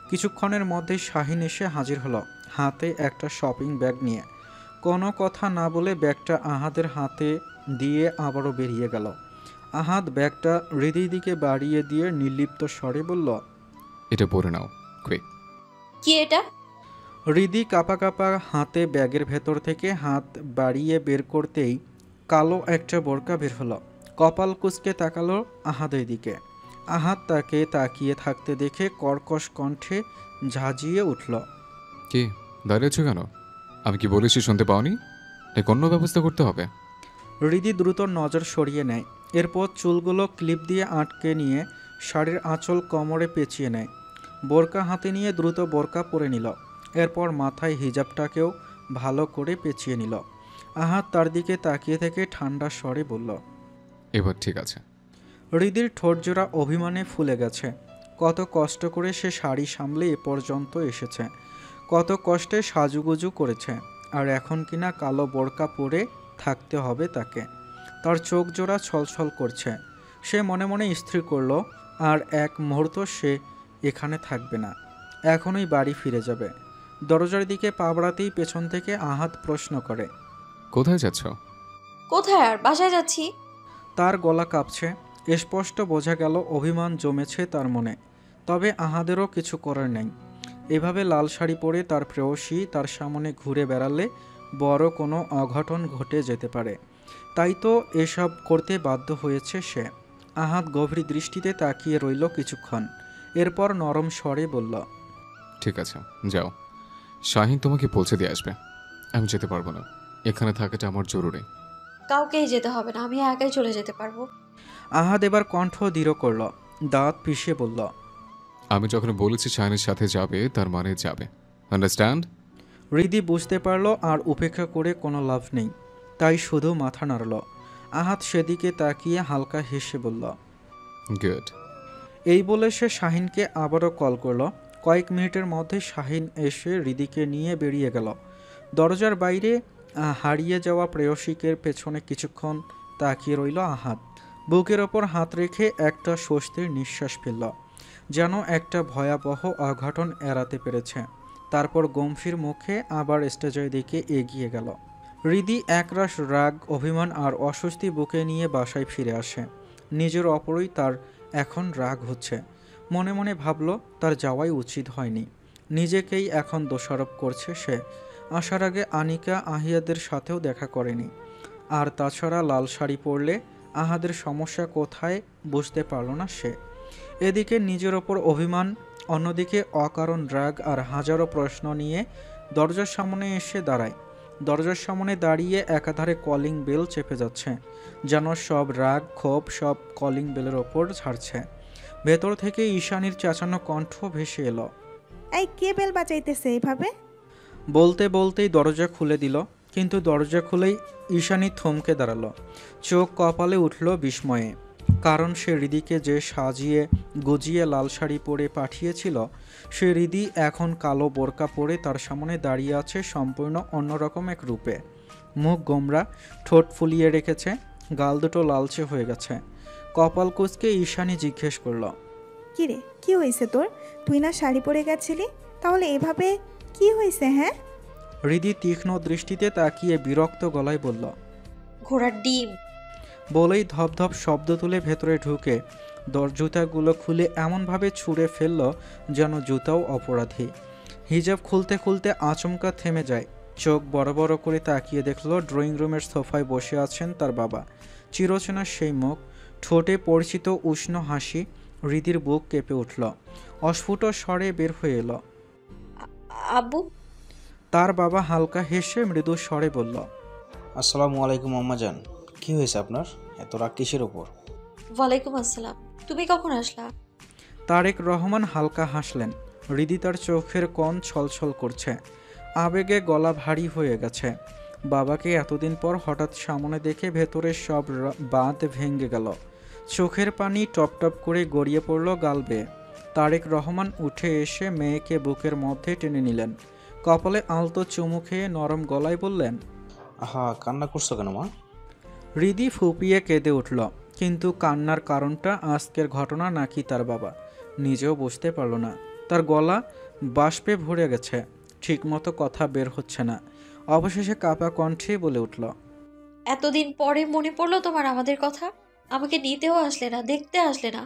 কিছুক্ষণের মধ্যেই শাহিন এসে হাজির হলো, হাতে একটা শপিং ব্যাগ নিয়ে। কোনো কথা না বলে ব্যাগটা আহাদের হাতে দিয়ে আবারও বেরিয়ে গেল। আহাদ ব্যাগটা হৃদির দিকে বাড়িয়ে দিয়ে নির্লিপ্ত স্বরে বলল, এটা পরে নাও, কুইক। কি এটা? হৃদি কাঁপা কাঁপা হাতে ব্যাগের ভেতর থেকে হাত বাড়িয়ে বের করতেই কালো একটা বোরকা বের হলো। কপাল কুঁচকে তাকালো আহাদের দিকে। আহাদ তাকে তাকিয়ে থাকতে দেখে কর্কশ কণ্ঠে ঝাঁঝিয়ে উঠল, কি দাঁড়িয়েছো কেন? আমি কি বলেছি শুনতে পাওনি? এ অন্য ব্যবস্থা করতে হবে। হৃদি দ্রুত নজর সরিয়ে নেয়। এরপর চুলগুলো ক্লিপ দিয়ে আটকে নিয়ে শাড়ির আঁচল কোমরে পেঁচিয়ে নেয়। বোরকা হাতে নিয়ে দ্রুত বোরকা পরে নিল। এরপর মাথায় হিজাবটাকেও ভালো করে পেঁচিয়ে নিল। আহাদ তার দিকে তাকিয়ে থেকে ঠান্ডা স্বরে বলল, এবার ঠিক আছে। হৃদির ঠোঁটজোড়া অভিমানে ফুলে গেছে। কত কষ্ট করে সে শাড়ি সামলে এ পর্যন্ত এসেছে, কত কষ্টে সাজুগুজু করেছে, আর এখন কিনা কালো বোরকা পরে থাকতে হবে তাকে। তার চোখ জোড়া ছলছল করছে। সে মনে মনে স্থির করল আর এক মুহূর্ত সে এখানে থাকবে না, এখনই বাড়ি ফিরে যাবে। দরজার দিকে পা বাড়াতেই পেছন থেকে আহাদ প্রশ্ন করে, কোথায় যাচ্ছ? কোথায় আর, বাসায় যাচ্ছি। তার গলা কাঁপছে। স্পষ্ট বোঝা গেল অভিমান জমেছে তার মনে। তবে আহাদেরও কিছু করার নেই। এভাবে লাল শাড়ি পরে তার প্রেয়সী তার সামনে ঘুরে বেড়ালে বড় কোনো অঘটন ঘটে যেতে পারে। তাই তো এসব করতে বাধ্য হয়েছে সে। আহাদ গভীর দৃষ্টিতে তাকিয়ে রইল কিছুক্ষণ, এরপর নরম স্বরে বলল, ঠিক আছে, যাও। শাহিন তোমাকে পৌঁছে দিয়ে আসবে। আমি যেতে পারবো না, এখানে থাকাটা আমার জরুরি। কাউকেই যেতে হবে না, আমি একাই চলে যেতে পারবো। আহাদ এবার কণ্ঠ দৃঢ় করল, দাঁত পিষে বলল, আমি যখন বলেছি শাহিনের সাথে যাবে তার মানে যাবে, আন্ডারস্ট্যান্ড? হৃদি বুঝতে পারল আর উপেক্ষা করে কোনো লাভ নেই, তাই শুধু মাথা নাড়ল। আহাদ সেদিকে তাকিয়ে হালকা হেসে বলল, গুড। এই বলে সে শাহিনকে আবারও কল করল। কয়েক মিনিটের মধ্যে শাহিন এসে হৃদিকে নিয়ে বেরিয়ে গেল। দরজার বাইরে হারিয়ে যাওয়া প্রেয়সীকের পেছনে কিছুক্ষণ তাকিয়ে রইল আহাদ। বুকের ওপর হাত রেখে একটা স্বস্তির নিঃশ্বাস ফেলল, যেন একটা ভয়াবহ অঘটন এড়াতে পেরেছে। তারপর গম্ভীর মুখে আবার স্টেজের দিকে এগিয়ে গেল। হৃদি একরাশ রাগ, অভিমান আর অস্বস্তি বুকে নিয়ে বাসায় ফিরে আসে। নিজের অপরই তার এখন রাগ হচ্ছে। মনে মনে ভাবল তার যাওয়াই উচিত হয়নি। নিজেকেই এখন দোষারোপ করছে সে। আসার আগে আনিকা আহিয়াদের সাথেও দেখা করেনি। আর তাছাড়া লাল শাড়ি পরলে আহাদের সমস্যা কোথায় বুঝতে পারল না সে। এদিকে নিজের ওপর অভিমান, অন্যদিকে অকারণ রাগ আর হাজারো প্রশ্ন নিয়ে দরজার সামনে এসে দাঁড়ায়। দরজার সামনে দাঁড়িয়ে একাধারে কলিং বেল চেপে যাচ্ছে, যেন সব রাগ ক্ষোভ সব কলিং বেলের ওপর ছাড়ছে। ভেতর থেকে ঈশানীর চেঁচানো কণ্ঠ ভেসে এলো, এই কে বেল বাজাইতেছে এভাবে? বলতে বলতেই দরজা খুলে দিল, কিন্তু দরজা খুলেই ঈশানী থমকে দাঁড়ালো, চোখ কপালে উঠল বিস্ময়ে। কারণ সে হৃদিকে যে সাজিয়ে গুজিয়ে লাল শাড়ি পরে পাঠিয়েছিল, সে হৃদি এখন কালো বোরকা পরে তার সামনে দাঁড়িয়ে আছে সম্পূর্ণ অন্যরকম এক রূপে। মুখ গোমরা, ঠোঁট ফুলিয়ে রেখেছে, গাল দুটো লালচে হয়ে গেছে। কপাল কুঁচকে ঈশানী জিজ্ঞেস করল, কি রে, কি হয়েছে তোর? তুই না শাড়ি পরে গেছিলি, তাহলে এভাবে কি হয়েছে? হ্যাঁ। হৃদি তীক্ষ্ণ দৃষ্টিতে তাকিয়ে বিরক্ত গলায় বলল, ঘোড়ার ডিম। বলেই ধপধপ শব্দ তুলে ভেতরে ঢুকে জুতাগুলো খুলে এমনভাবে ছুঁড়ে ফেলল যেন জুতাও অপরাধী। হিজাব খুলতে খুলতে আচমকা থেমে যায়। চোখ বড় বড় করে তাকিয়ে দেখল ড্রয়িং রুমের সোফায় বসে আছেন তার বাবা। চিরচেনা সেই মুখ, ঠোঁটে পরিচিত উষ্ণ হাসি। হৃদির বুক কেঁপে উঠল, অস্ফুট স্বরে বের হয়ে এলো, আব্বু। তার বাবা হালকা হেসে মৃদু স্বরে বলল, আসসালামু আলাইকুম আম্মাজান, কি হয়েছে আপনার? এত রাগ কিসের ওপর? ওয়ালাইকুম আসসালাম, তুমি কখন আসলা? তারেক রহমান হালকা হাসলেন। হৃদি তার চোখের কোণ ছলছল করছে, আবেগে গলা ভারী হয়ে গেছে। বাবাকে এতদিন পর হঠাৎ সামনে দেখে ভেতরের সব বাঁধ ভেঙে গেল। চোখের পানি টপ টপ করে গড়িয়ে পড়ল গাল বেয়ে। তারেক রহমান উঠে এসে মেয়েকে বুকের মধ্যে টেনে নিলেন। কপালে আলতো চুমু খেয়ে নরম গলায় বললেন, আহা, কান্না করছো কেন মা? হৃদি ফুপিয়ে কেঁদে উঠল, কিন্তু কান্নার কারণটা আজকের ঘটনা নাকি তার বাবা নিজেও বুঝতে পারল না। তার গলা বাষ্পে ভরে গেছে, ঠিকমতো কথা বের হচ্ছে না। অবশেষে কাঁপা কণ্ঠে বলে উঠল, এতদিন পরে মনে পড়লো তোমার আমাদের কথা? আমাকে নিতেও আসলে না, দেখতে আসলে না,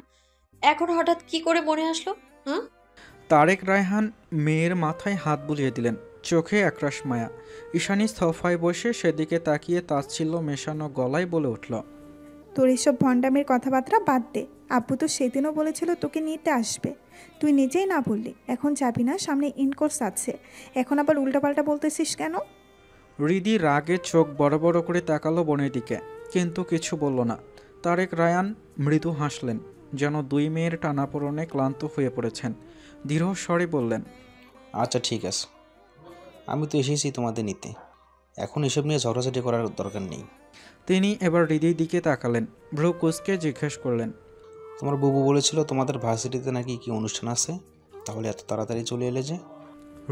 এখন হঠাৎ কি করে মনে আসলো? হ্যাঁ। তারেক রায়হান মেয়ের মাথায় হাত বুলিয়ে দিলেন, চোখে একরাশ মায়া। ঈশানী সোফায় বসে সেদিকে তাকিয়ে তাচ্ছিল্য মেশানো গলায় বলে উঠল, তোর এসব ভণ্ডামির কথাবার্তা বাদ দে। আব্বু তো সেদিনও বলেছিল তোকে নিতে আসবে, তুই নিজেই না বললি। এখন যাবি না, সামনে ইনকোর্স আছে, এখন আবার উল্টাপাল্টা বলতেছিস কেন? হৃদি রাগে চোখ বড় বড় করে তাকালো বোনের দিকে, কিন্তু কিছু বলল না। তারেক রায়ান মৃদু হাসলেন, যেন দুই মেয়ের টানাপোড়েনে ক্লান্ত হয়ে পড়েছেন। দৃঢ় স্বরে বললেন, আচ্ছা ঠিক আছে, আমি তো এসেছি তোমাদের নিতে, এখন এসব নিয়ে ঝগড়াঝাটি করার দরকার নেই। তিনি এবার হৃদির দিকে তাকালেন, ভ্রু কুঁচকে জিজ্ঞেস করলেন, তোমার বুবু বলেছিল তোমাদের ভার্সিটিতে নাকি কি অনুষ্ঠান আছে, তাহলে এত তাড়াতাড়ি চলে এলে যে?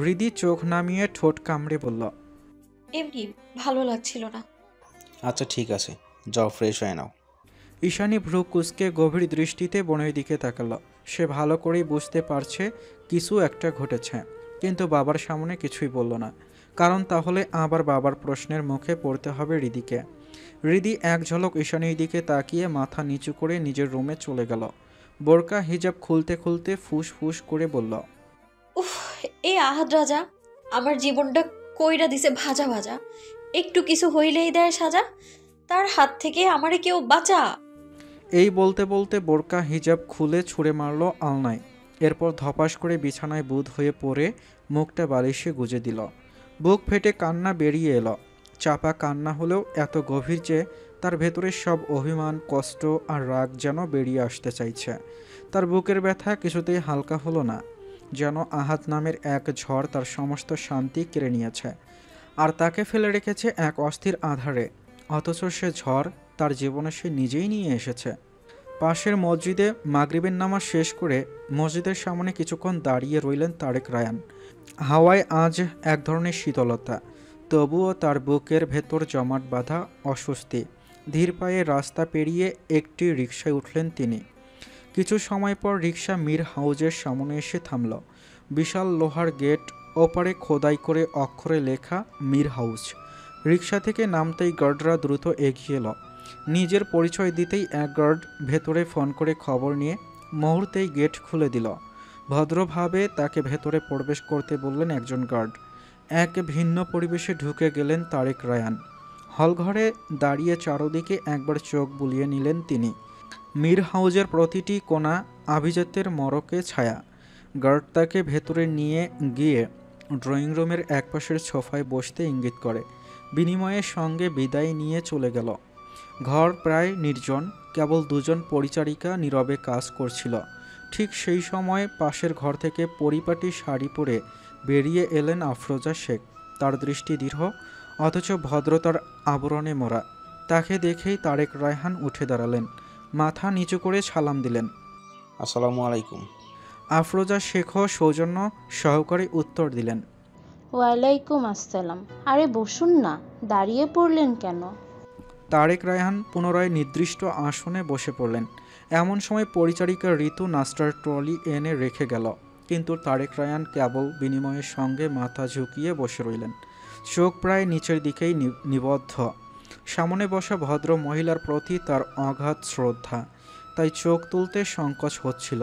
হৃদি চোখ নামিয়ে ঠোঁট কামড়ে বলল, এমনি ভালো লাগছিল না। আচ্ছা ঠিক আছে, যাও ফ্রেশ হয়ে নাও। ঈশানী ভ্রু কুঁচকে গভীর দৃষ্টিতে বোনের দিকে তাকালো। সে ভালো করেই বুঝতে পারছে কিছু একটা ঘটেছে, কিন্তু বাবার সামনে কিছুই বলল না, কারণ তাহলে আবার বাবার প্রশ্নের মুখে পড়তে হবে হৃদিকে। হৃদি এক ঝলক ঈশানীর দিকে তাকিয়ে মাথা নিচু করে নিজের রুমে চলে গেল। বোরকা হিজাব খুলতে খুলতে ফুস ফুস করে বলল, উফ, এই আহাদ রাজা আমার জীবনটা কইরা দিছে ভাজা ভাজা। একটু কিছু হইলেই দেয় সাজা, তার হাত থেকে আমারে কেউ বাঁচা। এই বলতে বলতে বোরকা হিজাব খুলে ছুঁড়ে মারল আলনায়। এরপর ধপাস করে বিছানায় বুঁদ হয়ে পড়ে মুখটা বালিশে গুজে দিল। বুক ফেটে কান্না বেরিয়ে এলো। চাপা কান্না হলেও এত গভীর যে তার ভেতরের সব অভিমান, কষ্ট আর রাগ যেন বেরিয়ে আসতে চাইছে। তার বুকের ব্যথা কিছুতেই হালকা হলো না, যেন আহাত নামের এক ঝড় তার সমস্ত শান্তি কেড়ে নিয়েছে আর তাকে ফেলে রেখেছে এক অস্থির আধারে। অথচ সে ঝড় তার জীবনে সে নিজেই নিয়ে এসেছে। পাশের মসজিদে মাগরিবের নামাজ শেষ করে মসজিদের সামনে কিছুক্ষণ দাঁড়িয়ে রইলেন তারেক রায়ান। হাওয়ায় আজ এক ধরনের শীতলতা, তবুও তার বুকের ভেতর জমাট বাঁধা অস্বস্তি। ধীর পায়ে রাস্তা পেরিয়ে একটি রিকশায় উঠলেন তিনি। কিছু সময় পর রিকশা মীর হাউজের সামনে এসে থামল। বিশাল লোহার গেট, ওপারে খোদাই করে অক্ষরে লেখা মীর হাউজ। রিকশা থেকে নামতেই গার্ডরা দ্রুত এগিয়ে এলো। নিজের পরিচয় দিতেই এক গার্ড ভেতরে ফোন করে খবর নিয়ে মুহূর্তেই গেট খুলে দিল। ভদ্রভাবে তাকে ভেতরে প্রবেশ করতে বললেন একজন গার্ড। এক ভিন্ন পরিবেশে ঢুকে গেলেন তারেক রায়ান। হলঘরে দাঁড়িয়ে চারদিকে একবার চোখ বুলিয়ে নিলেন তিনি। মীর হাউজের প্রতিটি কোণা আভিজাত্যের মরকে ছায়া। গার্ড তাকে ভেতরে নিয়ে গিয়ে ড্রয়িং রুমের একপাশের সোফায় বসতে ইঙ্গিত করে, বিনিময়ে সঙ্গে বিদায় নিয়ে চলে গেল। ঘর প্রায় নির্জন, কেবল দুজন পরিচারিকা নীরবে কাজ করছিল। ঠিক সেই সময় পাশের ঘর থেকে পরিপাটি শাড়ি পরে বেরিয়ে এলেন আফরোজা শেখ। তার দৃষ্টি দৃঢ়, অথচ ভদ্রতার আবরণে মোড়া। তাকে দেখেই তারেক রায়হান উঠে দাঁড়ালেন, মাথা নিচু করে সালাম দিলেন। আসসালামু আলাইকুম। আফরোজা শেখও সৌজন্য সহকারে উত্তর দিলেন। ওয়ালাইকুম আসসালাম। আরে বসুন না, দাঁড়িয়ে পড়লেন কেন? তারেক রায়হান পুনরায় নির্দিষ্ট আসনে বসে পড়লেন। এমন সময় পরিচারিকা ঋতু নাস্তার ট্রলি এনে রেখে গেল, কিন্তু তারেক রায়হান কেবল বিনিময়ের সঙ্গে মাথা ঝুঁকিয়ে বসে রইলেন, চোখ প্রায় নিচের দিকেই নিবদ্ধ। সামনে বসা ভদ্র মহিলার প্রতি তার অগাধ শ্রদ্ধা, তাই চোখ তুলতে সংকোচ হচ্ছিল।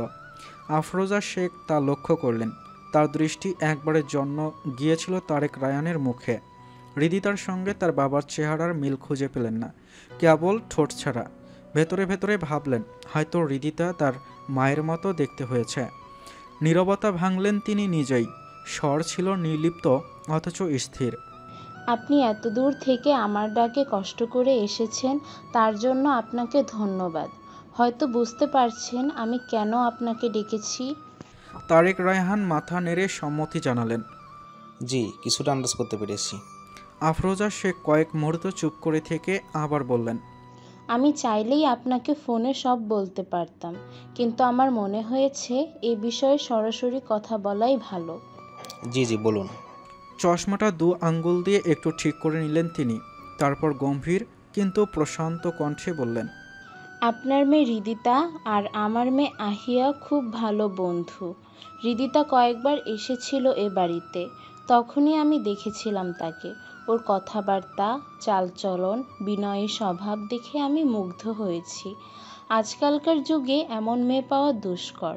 আফরোজা শেখ তা লক্ষ্য করলেন। তার দৃষ্টি একবারের জন্য গিয়েছিল তারেক রায়হানের মুখে। হৃদিতার সঙ্গে তার বাবার চেহারার মিল খুঁজে পেলেন না, কেবল ঠোঁট ছাড়া। ভেতরে ভেতরে ভাবলেন, হয়তো হৃদিতা তার মায়ের মতো দেখতে হয়েছে। নীরবতা ভাঙলেন তিনি নিজেই। স্বর ছিল নির্লিপ্ত অথচ স্থির। আপনি এত দূর থেকে আমার ডাকে কষ্ট করে এসেছেন, তার জন্য আপনাকে ধন্যবাদ। হয়তো বুঝতে পারছেন আমি কেন আপনাকে ডেকেছি। তারেক রায়হান মাথা নেড়ে সম্মতি জানালেন। জি, কিছুটা আন্দাজ করতে পেরেছি। আফরোজা শেখ কয়েক মুহূর্ত চুপ করে থেকে আবার বললেন, আমি চাইলেই আপনাকে ফোনে সব বলতে পারতাম, কিন্তু আমার মনে হয়েছে এ বিষয়ে সরাসরি কথা বলাই ভালো। জি জি বলুন। চশমাটা দু আঙ্গুল দিয়ে একটু ঠিক করে নিলেন তিনি। তারপর গম্ভীর কিন্তু প্রশান্ত কণ্ঠে বললেন, আপনার মেয়ে হৃদিতা আর আমার মেয়ে আহিয়া খুব ভালো বন্ধু। হৃদিতা কয়েকবার এসেছিল এ বাড়িতে, তখনই আমি দেখেছিলাম তাকে। ওর কথাবার্তা, চালচলন, বিনয়ী স্বভাব দেখে আমি মুগ্ধ হয়েছি। আজকালকার যুগে এমন মেয়ে পাওয়া দুষ্কর।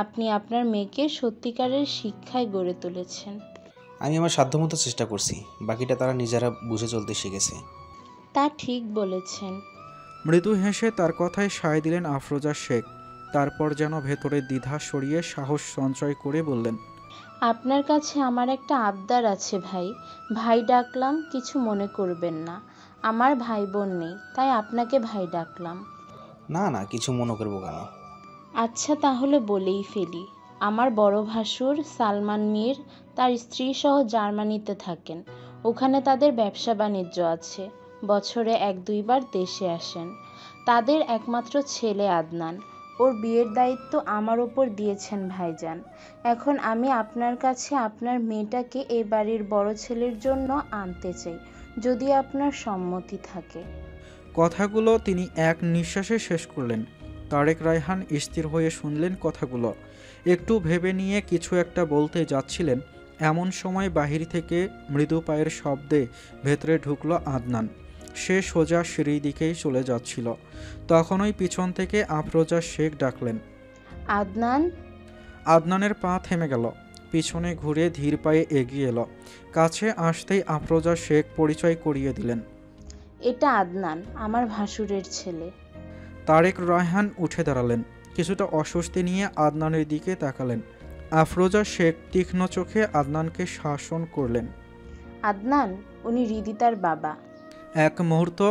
আপনি আপনার মেয়েকে সত্যিকারের শিক্ষায় গড়ে তুলেছেন। আমি আমার সাধ্যমতো চেষ্টা করছি, বাকিটা তারা নিজেরা বুঝে চলতে শিখেছে। তা ঠিক বলেছেন। মৃদু হেসে তার কথায় সায় দিলেন আফরোজা শেখ। তারপর যেন ভেতরে দ্বিধা সরিয়ে সাহস সঞ্চয় করে বললেন, আপনার কাছে আমার একটা আবদার আছে ভাই। ভাই ডাকলাম, কিছু মনে করবেন না। আমার ভাই বোন নেই, তাই আপনাকে ভাই ডাকলাম। না না, কিছু মনে করবো কেন। আচ্ছা তাহলে বলেই ফেলি। আমার বড় ভাসুর সালমান মীর তার স্ত্রী সহ জার্মানিতে থাকেন। ওখানে তাদের ব্যবসা বাণিজ্য আছে। বছরে 1-2 বার দেশে আসেন। তাদের একমাত্র ছেলে আদনান। ওর বিয়ের দায়িত্ব আমার ওপর দিয়েছেন ভাইজান। এখন আমি আপনার কাছে আপনার মেয়েটাকে এই বাড়ির বড় ছেলের জন্য আনতে চাই, যদি আপনার সম্মতি থাকে। কথাগুলো তিনি এক নিঃশ্বাসে শেষ করলেন। তারেক রায়হান স্থির হয়ে শুনলেন কথাগুলো। একটু ভেবে নিয়ে কিছু একটা বলতে যাচ্ছিলেন, এমন সময় বাহির থেকে মৃদু পায়ের শব্দে ভেতরে ঢুকলো আদনান। সে সোজা সিঁড়ির দিকেই চলে যাচ্ছিল। তখনই পিছন থেকে আফরোজা শেখ ডাকলেন, আদনান। আদনানের পা থেমে গেল। পিছনে ঘুরে ধীর পায়ে এগিয়ে এলো। কাছে আসতেই আফরোজা শেখ পরিচয় করিয়ে দিলেন, এটা আদনান, আমার ভাসুরের ছেলে। তারেক রায়হান উঠে দাঁড়ালেন, কিছুটা অস্বস্তি নিয়ে আদনানের দিকে তাকালেন। আফরোজা শেখ তীক্ষ্ণ চোখে আদনানকে শাসন করলেন, আদনান, উনি হৃদিতার বাবা। এক মুহূর্ত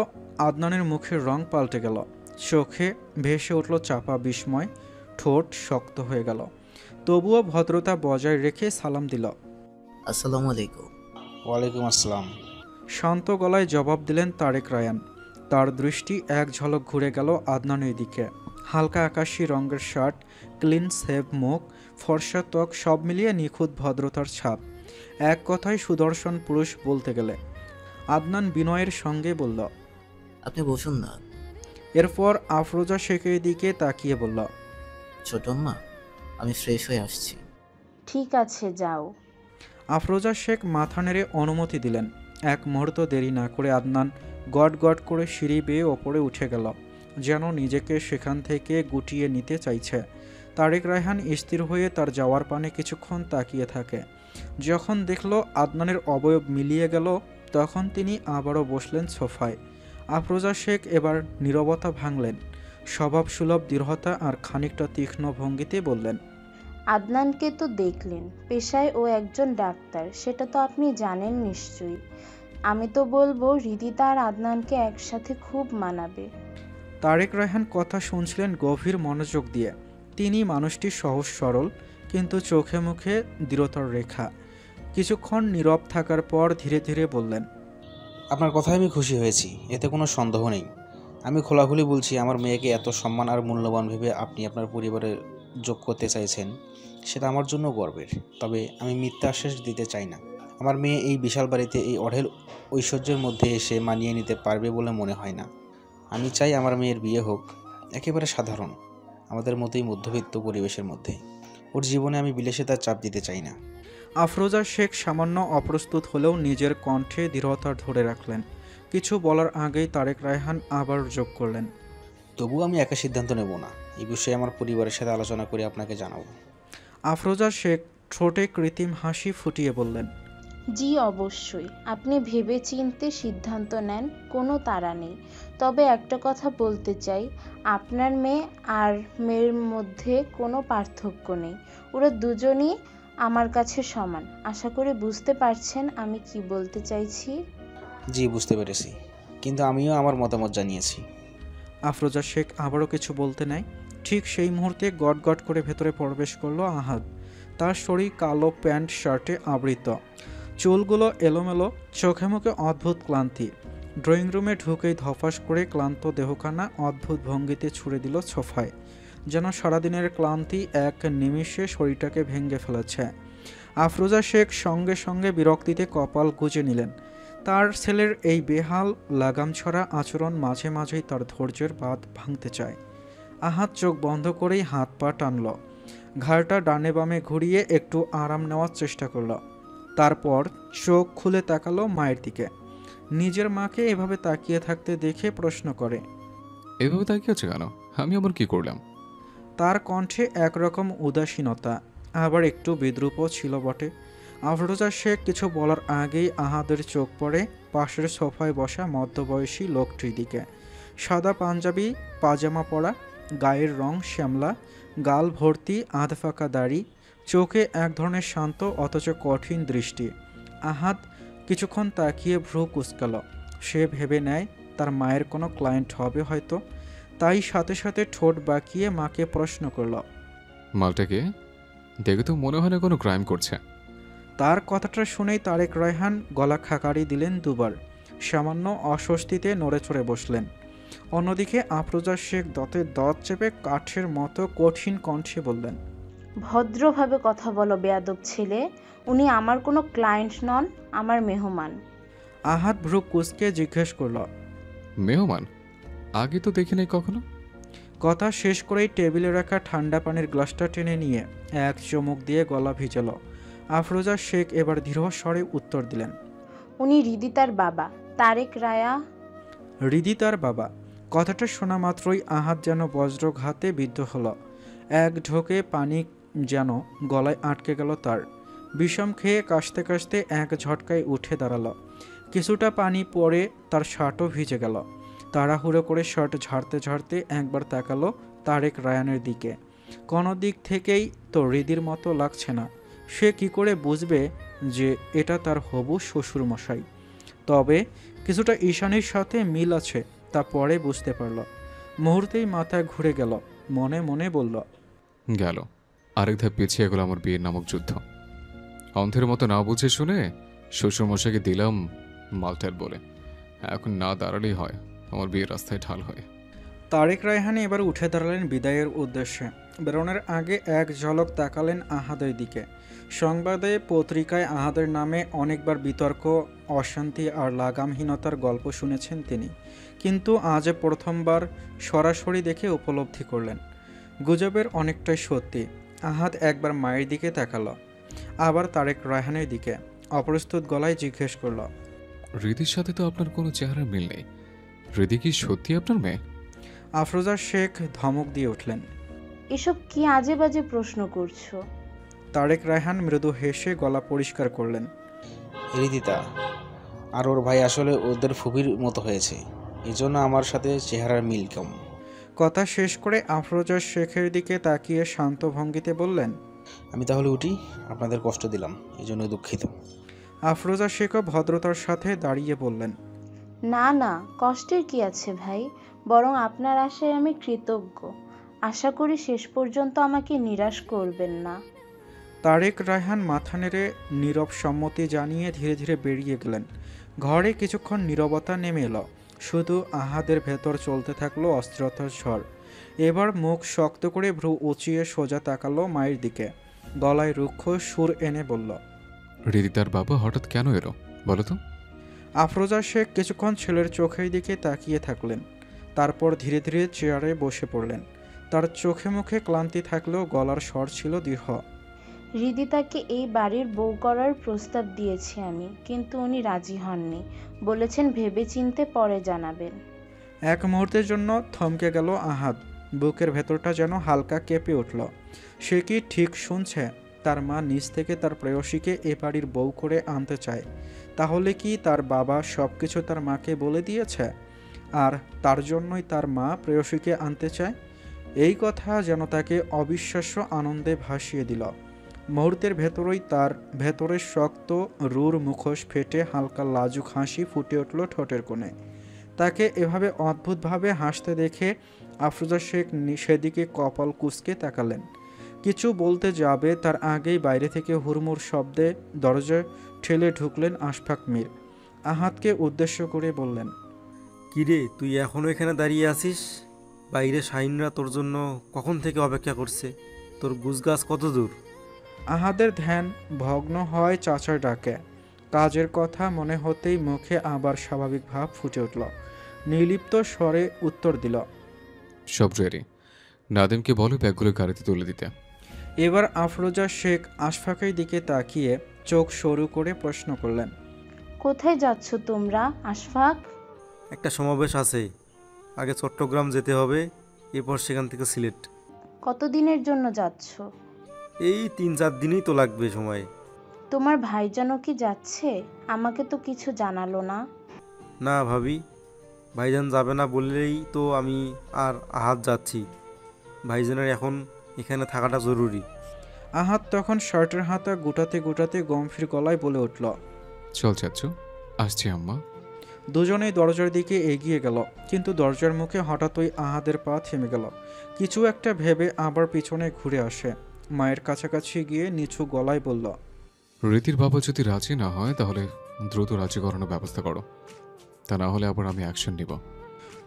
আদনানের মুখের রং পাল্টে গেল। চোখে ভেসে উঠল চাপা বিস্ময়, ঠোঁট শক্ত হয়ে গেল। তবুও ভদ্রতা বজায় রেখে সালাম দিল, আসসালামু আলাইকুম। ওয়ালাইকুম আসসালাম। শান্ত গলায় জবাব দিলেন তারেক রায়হান। তার দৃষ্টি এক ঝলক ঘুরে গেল আদনানের দিকে। হালকা আকাশি রঙের শার্ট, ক্লিন সেভ মুখ, ফর্সা ত্বক, সব মিলিয়ে নিখুঁত ভদ্রতার ছাপ। এক কথায় সুদর্শন পুরুষ বলতে গেলে। আদনান বিনয়ের সঙ্গে বলল, আপনি বসুন না। এরপর আফরোজা শেখের দিকে তাকিয়ে বলল, ছোট আম্মা, আমি ফ্রেশ হয়ে আসছি। ঠিক আছে, যাও। আফরোজা শেখ মাথা নেড়ে অনুমতি দিলেন। এক মুহূর্ত দেরি না করে আদনান গট গট করে সিঁড়ি বেয়ে ওপরে উঠে গেল, যেন নিজেকে সেখান থেকে গুটিয়ে নিতে চাইছে। তারেক রায়হান স্থির হয়ে তার যাওয়ার পানে কিছুক্ষণ তাকিয়ে থাকে। যখন দেখল আদনানের অবয়ব মিলিয়ে গেল, তখন তিনি আবারও বসলেন সোফায়। আফরোজা শেখ এবার নীরবতা ভাঙলেন। স্বভাবসুলভ দৃঢ়তা আর খানিকটা তীক্ষ্ণ ভঙ্গিতে বললেন, আদনানকে তো দেখলেন, পেশায় ও একজন ডাক্তার, সেটা তো আপনি জানেন নিশ্চয়ই। আমি তো বলবো হৃদিতা আর আদনানকে একসাথে খুব মানাবে। তারেক রায়হান কথা শুনছিলেন গভীর মনোযোগ দিয়ে। তিনি মানুষটি সহজ সরল, কিন্তু চোখে মুখে দৃঢ়তার রেখা। কিছুক্ষণ নীরব থাকার পর ধীরে ধীরে বললেন, আপনার কথায় আমি খুশি হয়েছি, এতে কোনো সন্দেহ নেই। আমি খোলাখুলি বলছি, আমার মেয়েকে এত সম্মান আর মূল্যবান ভেবে আপনি আপনার পরিবারে যোগ করতে চাইছেন, সেটা আমার জন্য গর্বের। তবে আমি মিথ্যা আশ্বাস দিতে চাই না। আমার মেয়ে এই বিশাল বাড়িতে এই অঢেল ঐশ্বর্যের মধ্যে এসে মানিয়ে নিতে পারবে বলে মনে হয় না। আমি চাই আমার মেয়ের বিয়ে হোক একেবারে সাধারণ, আমাদের মতোই মধ্যবিত্ত পরিবেশের মধ্যে। ওর জীবনে আমি বিলাসিতার চাপ দিতে চাই না। আফরোজা শেখ সামান্য অপ্রস্তুত হলেও নিজের কণ্ঠে দৃঢ়তা ধরে রাখলেন। কিছু বলার আগেই তারেক রায়হান আবার যোগ করলেন, তবুও আমি একা সিদ্ধান্ত নেব না, এই বিষয়ে আমার পরিবারের সাথে আলোচনা করে আপনাকে জানাবো। আফরোজা শেখ ঠোঁটে কৃত্রিম হাসি ফুটিয়ে বললেন, জি অবশ্যই, আপনি ভেবে চিন্তে সিদ্ধান্ত নেন, কোনো তাড়া নেই। তবে একটা কথা বলতে চাই, আপনার মেয়ে আর মেয়ের মধ্যে কোনো পার্থক্য নেই। ওরা দুজনই আমার কাছে সমান। আশা করি বুঝতে পারছেন আমি কি বলতে চাইছি। জি বুঝতে পেরেছি, কিন্তু আমিও আমার মতামত জানিয়েছি। আফরোজা শেখ আবারও কিছু বলতে নেয়। ঠিক সেই মুহূর্তে গট গট করে ভেতরে প্রবেশ করলো আহাদ। তার শরীর কালো প্যান্ট শার্টে আবৃত, চুলগুলো এলোমেলো, চোখে মুখে অদ্ভুত ক্লান্তি। ড্রয়িং রুমে ঢুকেই ধপাস করে ক্লান্ত দেহখানা অদ্ভুত ভঙ্গিতে ছুড়ে দিল সোফায়, যেন সারাদিনের ক্লান্তি এক নিমিষে শরীরটাকে ভেঙে ফেলেছে। আফরোজা শেখ সঙ্গে সঙ্গে বিরক্তিতে কপাল গুজে নিলেন। তার ছেলের এই বেহাল লাগামছড়া আচরণ মাঝে মাঝেই তার ধৈর্যের বাঁধ ভাঙতে চায়। আহাত চোখ বন্ধ করেই হাত পা টানল, ঘাড়টা ডানে বামে ঘুরিয়ে একটু আরাম নেওয়ার চেষ্টা করল। তারপর চোখ খুলে তাকালো মায়ের দিকে। নিজের মাকে এভাবে তাকিয়ে থাকতে দেখে প্রশ্ন করে, এভাবে তাকিয়ে আছে কেন? আমি আবার কি করলাম? তার কণ্ঠে একরকম উদাসীনতা, আবার একটু বিদ্রুপও ছিল বটে। আফরোজা শেখ কিছু বলার আগেই আহাদের চোখ পড়ে পাশের সোফায় বসা মধ্যবয়সী লোকটির দিকে। সাদা পাঞ্জাবি পাজামা পরা, গায়ের রং শ্যামলা, গাল ভর্তি আধ ফাঁকা দাড়ি, চোখে এক ধরনের শান্ত অথচ কঠিন দৃষ্টি। আহাদ কিছুক্ষণ তাকিয়ে ভ্রু কুঁচকাল। সে ভেবে নেয় তার মায়ের কোনো ক্লায়েন্ট হবে হয়তো, তাই সাথে সাথে ঠোঁট বাঁকিয়ে মাকে প্রশ্ন করল, মালটাকে দেখে তো মনে হয় না কোনো ক্রাইম করছে। তার কথাটা শুনেই তারেক রায়হান গলা খাকারি দিলেন দুবার। সামান্য অস্বস্তিতে নড়ে চড়ে বসলেন। অন্যদিকে আফরোজা শেখ দাঁতে দাঁত চেপে কাঠের মতো কঠিন কণ্ঠে বললেন, ভদ্রভাবে কথা বলো বেয়াদব ছেলে, উনি আমার কোনো ক্লায়েন্ট নন, আমার মেহমান। আহাদ ভ্রু কুঁচকে জিজ্ঞেস করল, মেহমান? আগে তো দেখি নাই কখনো। কথা শেষ করেই টেবিলে রাখা ঠান্ডা পানির গ্লাসটা টেনে নিয়ে এক চুমুক দিয়ে গলা ভিজাল। আফরোজা শেখ এবার দৃঢ় স্বরে উত্তর দিলেন, উনি হৃদিতার বাবা, তারেক রায়া। হৃদিতার বাবা? কথাটা শোনা মাত্রই আহাদ যেন বজ্রঘাতে বিদ্ধ হলো। এক ঢোকে পানি যেন গলায় আটকে গেল তার। বিষম খেয়ে কাশতে কাশতে এক ঝটকায় উঠে দাঁড়ালো। কিছুটা পানি পরে তার শার্টও ভিজে গেল। তাড়াহুড়ো করে শার্ট ঝাড়তে ঝাড়তে একবার তাকালো তারেক রায়ানের দিকে। কোনো দিক থেকেই তো হৃদির মতো লাগছে না। সে কি করে বুঝবে যে এটা তার হবু শ্বশুর মশাই? তবে কিছুটা ঈশানীর সাথে মিল আছে তা পরে বুঝতে পারল। মুহূর্তেই মাথা ঘুরে গেল, মনে মনে বলল, গেল আরেক ধাপ পিছিয়ে গেল আমার বিয়ের নামক যুদ্ধ। অন্ধের মতো না বুঝে শুনে শ্বশুরমশাইকে দিলাম মালটার বলে, এখন না দাঁড়ালেই হয় আমার বিয়ের রাস্তায় ঢাল হয়। তারেক রায়হান এবার উঠে দাঁড়ালেন বিদায়ের উদ্দেশ্যে। বেরোনোর আগে এক ঝলক তাকালেন আহাদের দিকে। সংবাদে পত্রিকায় আহাদের নামে অনেকবার বিতর্ক, অশান্তি আর লাগামহীনতার গল্প শুনেছেন তিনি, কিন্তু আজ প্রথমবার সরাসরি দেখে উপলব্ধি করলেন গুজবের অনেকটাই সত্যি। আহাদ একবার মায়ের দিকে তাকালো, আবার তারেক রায়হানের দিকে। অপ্রস্তুত গলায় জিজ্ঞেস করল, হৃদির সাথে তো আপনার কোনো চেহারা মিল নেই। হৃদি কি সত্যি আপনার মেয়ে? আফরোজা শেখ ধমক দিয়ে উঠলেন, এসব কি আজে বাজে প্রশ্ন করছো? তারেক রায়হান মৃদু হেসে গলা পরিষ্কার করলেন, হৃদিতা, আর ওর ভাই আসলে ওদের ফুবির মতো হয়েছে, এই জন্য আমার সাথে চেহারার মিল কম। কথা শেষ করে আফরোজা শেখের দিকে তাকিয়ে শান্ত ভঙ্গিতে বললেন, আমি তাহলে উঠি, আপনাদের কষ্ট দিলাম, এই জন্য দুঃখিত। আফরোজা শেখও ভদ্রতার সাথে দাঁড়িয়ে বললেন, না না, কষ্টের কি আছে ভাই, বরং আপনার আশায় আমি কৃতজ্ঞ। আশা করি শেষ পর্যন্ত আমাকে নিরাশ করবেন না। তারেক রায়হান মাথা নেড়ে নীরব সম্মতি জানিয়ে ধীরে ধীরে বেরিয়ে গেলেন। ঘরে কিছুক্ষণ নীরবতা নেমে এলো, শুধু আহাদের ভেতর চলতে থাকলো অস্থিরতার ঝড়। এবার মুখ শক্ত করে ভ্রু উঁচিয়ে সোজা তাকালো মায়ের দিকে, গলায় রুক্ষ সুর এনে বলল, রিদিতার বাবা হঠাৎ কেন এলো বলো তো? আফরোজা শেখ কিছুক্ষণ ছেলের চোখের দিকে তাকিয়ে থাকলেন, তারপর ধীরে ধীরে চেয়ারে বসে পড়লেন। তার চোখে মুখে ক্লান্তি থাকলেও গলার স্বর ছিল দৃঢ়। হৃদিতাকে এই বাড়ির বউ করার প্রস্তাব দিয়েছি আমি, কিন্তু উনি রাজি হননি, বলেছেন ভেবেচিন্তে পরে জানাবেন। এক মুহূর্তের জন্য থমকে গেল আহাদ, বুকের ভেতরটা যেন হালকা কেঁপে উঠল। সে কি ঠিক শুনছে? তার মা নিজ থেকে তার প্রেয়সীকে এ বাড়ির বউ করে আনতে চায়। তাহলে কি তার বাবা সব কিছু তার মাকে বলে দিয়েছে, আর তার জন্যই তার মা প্রেয়সীকে আনতে চায়? এই কথা যেন তাকে অবিশ্বাস্য আনন্দে ভাসিয়ে দিল। মুহূর্তের ভেতরই তার ভেতরের শক্ত রুর মুখোশ ফেটে হালকা লাজুক হাসি ফুটে উঠল ঠোঁটের কোণে। তাকে এভাবে অদ্ভুতভাবে হাসতে দেখে আফরোজা শেখ সেদিকে কপাল কুঁচকে তাকালেন। কিছু বলতে যাবে তার আগেই বাইরে থেকে হুড়মুড় শব্দে দরজা ঠেলে ঢুকলেন আশফাক মীর। আহাদকে উদ্দেশ্য করে বললেন, কিরে, তুই এখনও এখানে দাঁড়িয়ে আছিস? বাইরে শাহিনরা তোর জন্য কখন থেকে অপেক্ষা করছে। তোর গুজগাছ কত দূর? আহাদের ধ্যান ভগ্ন হয় চাচার ডাকে। কাজের কথা মনে হতেই মুখে আবার স্বাভাবিক ভাব ফুটে উঠল। নির্লিপ্ত স্বরে উত্তর দিল, সব রেডি, নাদিমকে বলো ব্যাগগুলো গাড়িতে তুলে দিতে। এবার আফরোজা শেখ আশফাকের দিকে তাকিয়ে চোখ সরু করে প্রশ্ন করলেন, কোথায় যাচ্ছ তোমরা আশফাক? একটা সমাবেশ আছে, আগে চট্টগ্রাম যেতে হবে, এরপর সেখান থেকে সিলেট। কতদিনের জন্য যাচ্ছ? এই 3-4 দিনই তো লাগবে সময়। তোমার ভাইজানও কি যাচ্ছে? আমাকে তো কিছু জানালো না। না ভাবি, ভাইজান যাবে না বললেই তো আমি আর আহাত যাচ্ছি। ভাইজানের এখন এখানে থাকাটা জরুরি। আহাদ তখন শার্টের হাতা গুটাতে গুটাতে গম্ভীর গলায় বলে উঠল, চল চাচ্ছু, আসছি আম্মা। দুজনেই দরজার দিকে এগিয়ে গেল, কিন্তু দরজার মুখে হঠাৎই আহাদের পা থেমে গেল। কিছু একটা ভেবে আবার পিছনে ঘুরে আসে, মায়ের কাছাকাছি গিয়ে নিচু গলায় বলল, রীতির বাবা যদি রাজি না হয় তাহলে দ্রুত রাজি করানোর ব্যবস্থা করো, তা না হলে আবার আমি অ্যাকশন নিব।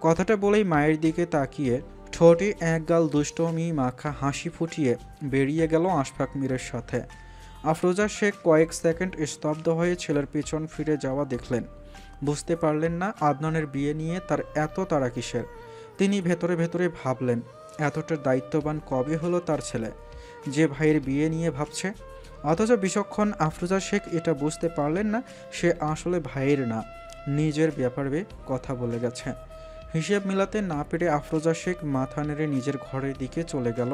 কথাটা বলেই মায়ের দিকে তাকিয়ে ঠোঁটে একগাল দুষ্টমি মাখা হাসি ফুটিয়ে বেরিয়ে গেল আশফাক মীরের সাথে। আফরোজা শেখ কয়েক সেকেন্ড স্তব্ধ হয়ে ছেলের পেছন ফিরে যাওয়া দেখলেন। বুঝতে পারলেন না আদনানের বিয়ে নিয়ে তার এত তাড়া কিসের। তিনি ভেতরে ভেতরে ভাবলেন, এতটা দায়িত্ববান কবে হলো তার ছেলে, যে ভাইয়ের বিয়ে নিয়ে ভাবছে। অথচ বিচক্ষণ আফরোজা শেখ এটা বুঝতে পারলেন না সে আসলে ভাইয়ের না, নিজের ব্যাপারে কথা বলে গেছে। হিসেব মিলাতে না পেরে আফরোজা শেখ মাথা নেড়ে নিজের ঘরের দিকে চলে গেল,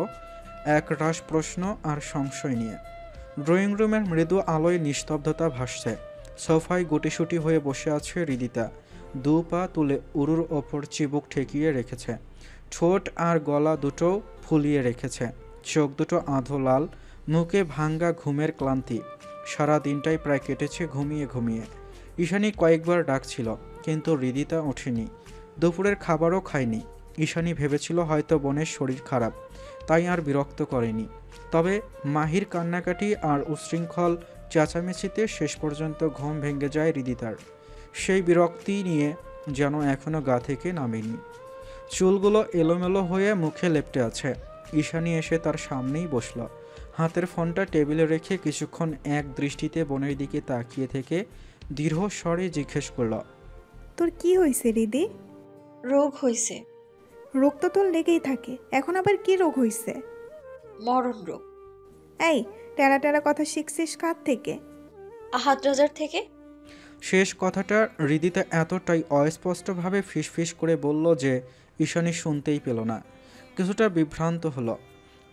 এক রাশ প্রশ্ন আর সংশয় নিয়ে। ড্রয়িং রুমের মৃদু আলোয় নিস্তব্ধতা ভাসছে। সোফায় গুটিসুটি হয়ে বসে আছে হৃদিতা, দু পা তুলে উরুর ওপর চিবুক ঠেকিয়ে রেখেছে, ঠোঁট আর গলা দুটো ফুলিয়ে রেখেছে, চোখ দুটো আধো লাল, মুখে ভাঙ্গা ঘুমের ক্লান্তি। সারা দিনটাই প্রায় কেটেছে ঘুমিয়ে ঘুমিয়ে। ঈশানী কয়েকবার ডাকছিল, কিন্তু হৃদিতা ওঠেনি। দুপুরের খাবারও খায়নি। ঈশানী ভেবেছিল হয়তো বোনের শরীর খারাপ, তাই আর বিরক্ত করেনি। তবে মাহির কান্নাকাটি আর উচ্ছৃঙ্খল চেঁচামেচিতে শেষ পর্যন্ত ঘুম ভেঙে যায় হৃদিতার। সেই বিরক্তি নিয়ে যেন এখনও গা থেকে নামেনি। চুলগুলো এলোমেলো হয়ে মুখে লেপ্টে আছে। ঈশানী এসে তার সামনেই বসল, হাতের ফোনটা টেবিলে রেখে কিছুক্ষণ এক দৃষ্টিতে বোনের দিকে তাকিয়ে থেকে দীর্ঘ স্বরে জিজ্ঞেস করল, তোর কি হয়েছে রিদি? রোগ হয়েছে। রোগ তো তোর লেগেই থাকে, এখন আবার কি রোগ হয়েছে? মরণ রোগ। এই টেরা টেরা কথা শিখছিস কার থেকে? আহাদ রাজার থেকে। শেষ কথাটা হৃদিতা এতটাই অস্পষ্টভাবে ফিসফিস করে বলল যে ঈশানী শুনতেই পেল না। কিছুটা বিভ্রান্ত হলো,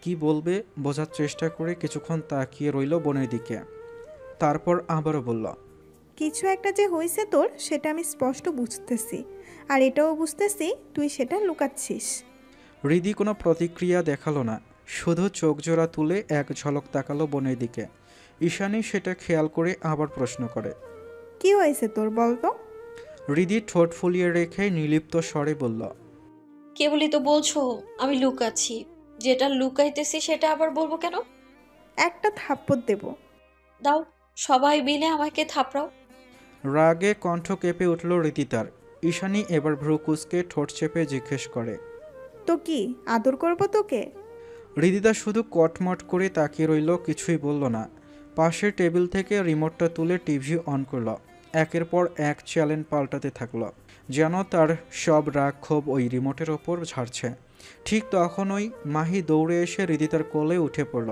কি বলবে বোঝার চেষ্টা করে কিছুক্ষণ তাকিয়ে রইল বোনের দিকে। তারপর আবারও বলল, কিছু একটা যে হয়েছে তোর সেটা আমি স্পষ্ট বুঝতেছি, আর এটাও বুঝতেছি তুই সেটা লুকাচ্ছিস। হৃদি কোনো প্রতিক্রিয়া দেখালো না, শুধু চোখ জোড়া তুলে এক ঝলক তাকালো বোনের দিকে। ঈশানী সেটা খেয়াল করে আবার প্রশ্ন করে, কি হয়েছে তোর বল তো? হৃদি ঠোঁট ফুলিয়ে রেখে নির্লিপ্ত স্বরে বলল, কেবলই তো বলছো আমি লুকাচ্ছি, যেটা লুকাইতেছি সেটা আবার বলবো কেন? একটা থাপ্পড় দেব। দাও, সবাই মিলে আমাকে থাপড়াও। রাগে কণ্ঠ কেঁপে উঠল রীতিতার। ঈশানী এবার ভ্রু কুঁচকে ঠোঁট চেপে জিজ্ঞেস করে, তো কি আদর করব তোকে? হৃদিতা শুধু কটমট করে তাকিয়ে রইল, কিছুই বলল না। পাশের টেবিল থেকে রিমোটটা তুলে টিভি অন করল। একের পর এক চ্যানেল পাল্টাতে থাকলো, যেন তার সব রাগ ক্ষোভ ওই রিমোটের ওপর ঝাড়ছে। ঠিক তখনই মাহি দৌড়ে এসে হৃদিতার কোলে উঠে পড়ল,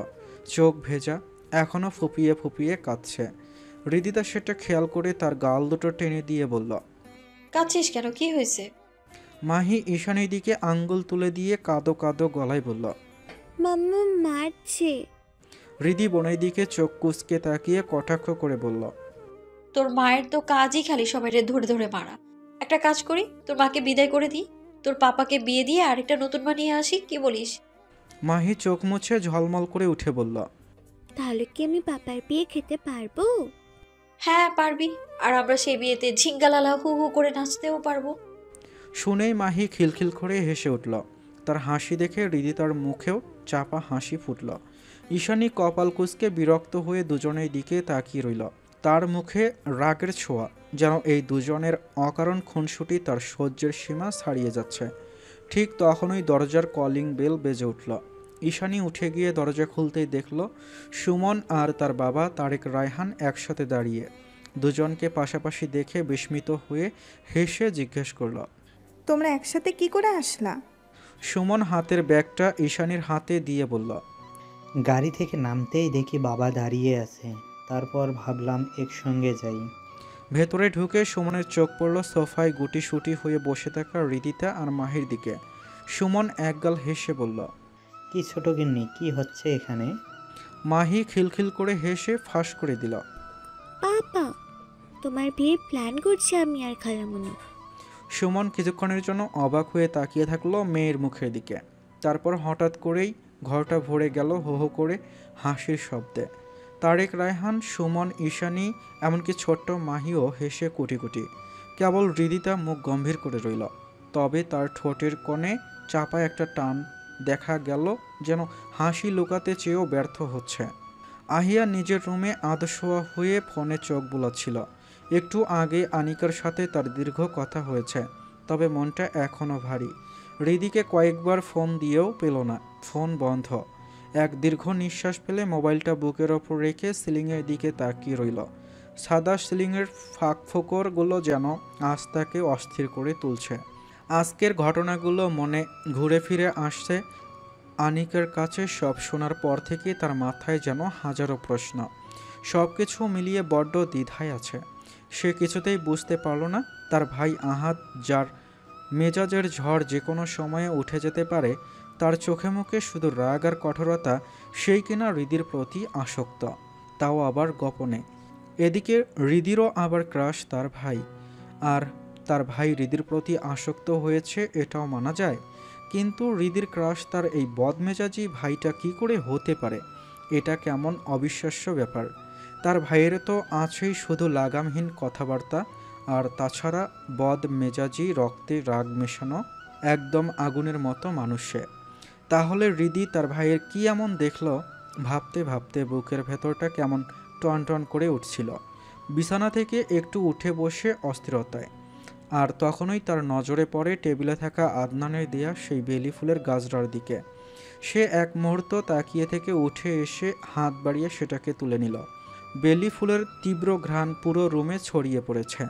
চোখ ভেজা, এখনও ফুপিয়ে ফুপিয়ে কাঁদছে। হৃদিতা সেটা খেয়াল করে তার গাল দুটো টেনে দিয়ে বলল, কাঁদছিস কেন, কি হয়েছে? মাহি ঈশানীর দিকে আঙ্গুল তুলে দিয়ে কাঁদো কাঁদো গলায় বলল, মাম্মা মারছে। হৃদি বোনের দিকে চোখ কুঁচকে তাকিয়ে কটাক্ষ করে বলল, তোর মায়ের তো কাজই খালি সবাইরে ধরে ধরে মারা। একটা কাজ করি, তোর মাকে বিদায় করে দিই, তোর পাপাকে বিয়ে দিয়ে আরেকটা নতুন মা নিয়ে আসি, কি বলিস? মাহি চোখ মুছে ঝলমল করে উঠে বলল, তাহলে কি আমি পাপার বিয়ে খেতে পারবো? হ্যাঁ পারবি, আর আমরা সেই বিয়েতে ঝিঙ্গালালা হু হু করে নাচতেও পারবো। শুনেই মাহি খিলখিল করে হেসে উঠল। তার হাসি দেখে হৃদি তার মুখেও চাপা হাসি ফুটল। ঈশানী কপাল কুঁচকে বিরক্ত হয়ে দুজনের দিকে তাকিয়ে রইল। তার মুখে রাগের ছোঁয়া, যেন এই দুজনের অকারণ খুনসুটি তার সহ্যের সীমা ছাড়িয়ে যাচ্ছে। ঠিক তখনই দরজার কলিং বেল বেজে উঠল। ঈশানী উঠে গিয়ে দরজা খুলতেই দেখল সুমন আর তার বাবা তারেক রায়হান একসাথে দাঁড়িয়ে। দুজনকে পাশাপাশি দেখে বিস্মিত হয়ে হেসে জিজ্ঞেস করল, তোমরা একসাথে কি করে আসলা? সুমন হাতের ব্যাগটা ঈশানীর হাতে দিয়ে বলল, গাড়ি থেকে নামতেই দেখি বাবা দাঁড়িয়ে আছে, তারপর ভাবলাম একসঙ্গে যাই। ভেতরে ঢুকে সুমনের চোখ পড়ল সোফায় গুটিসুটি হয়ে বসে থাকা হৃদিতা আর মাহির দিকে। সুমন একগাল হেসে বলল, কি ছোট গিন্নি, কি হচ্ছে এখানে? মাহি খিলখিল করে হেসে ফাঁস করে দিল, পাপা, তোমার বিয়ের প্ল্যান করছি আমি আর খালামুনি। সুমন কিছুক্ষণের জন্য অবাক হয়ে তাকিয়ে থাকলো মেয়ের মুখের দিকে। তারপর হঠাৎ করেই ঘরটা ভরে গেল হো হো করে হাসির শব্দে। তারেক রায়হান, সুমন, ঈশানী, এমনকি ছোট্ট মাহিও হেসে কুটি কুটি। কেবল হৃদিতা মুখ গম্ভীর করে রইল। তবে তার ঠোঁটের কোণে চাপা একটা টান দেখা গেল, যেন হাসি লুকাতে চেয়েও ব্যর্থ হচ্ছে। আহিয়া নিজের রুমে আধশোয়া হয়ে ফোনে চোখ বুলাচ্ছিল। একটু আগে আনিকার সাথে তার দীর্ঘ কথা হয়েছে, তবে মনটা এখনও ভারী। হৃদিকে কয়েকবার ফোন দিয়েও পেল না, ফোন বন্ধ। এক দীর্ঘ নিঃশ্বাস ফেলে মোবাইলটা বুকের ওপর রেখে সিলিংয়ের দিকে তাকিয়ে রইল। সাদা সিলিংয়ের ফাঁক ফোকরগুলো যেন আজ তাকে অস্থির করে তুলছে। আজকের ঘটনাগুলো মনে ঘুরে ফিরে আসছে আনিকার কাছে। সব শোনার পর থেকে তার মাথায় যেন হাজারো প্রশ্ন। সব কিছু মিলিয়ে বড্ড দ্বিধায় আছে। সে কিছুতেই বুঝতে পারল না তার ভাই আহাদ, যার মেজাজের ঝড় যে কোনো সময়ে উঠে যেতে পারে, তার চোখে মুখে শুধু রাগ আর কঠোরতা, সেই কিনা হৃদির প্রতি আসক্ত, তাও আবার গোপনে। এদিকে হৃদিরও আবার ক্রাশ তার ভাই, আর তার ভাই হৃদির প্রতি আসক্ত হয়েছে, এটাও মানা যায়। কিন্তু হৃদির ক্রাশ তার এই বদমেজাজি ভাইটা কি করে হতে পারে? এটা কেমন অবিশ্বাস্য ব্যাপার। তার ভাইয়ের তো আছেই শুধু লাগামহীন কথাবার্তা, আর তাছাড়া বদমেজাজি, রক্তে রাগ মেশানো, একদম আগুনের মতো মানুষ সে। তাহলে হৃদি তার ভাইয়ের কি এমন দেখল? ভাবতে ভাবতে বুকের ভেতরটা কেমন টন টন করে উঠছিল। বিছানা থেকে একটু উঠে বসে অস্থিরতায়। আর তখনই তার নজরে পড়ে টেবিলে থাকা আদনানের দেয়া সেই বেলি ফুলের গাছড়ার দিকে। সে এক মুহূর্ত তাকিয়ে থেকে উঠে এসে হাত বাড়িয়ে সেটাকে তুলে নিল। বেলি ফুলের তীব্র ঘ্রাণ পুরো রুমে ছড়িয়ে পড়েছে।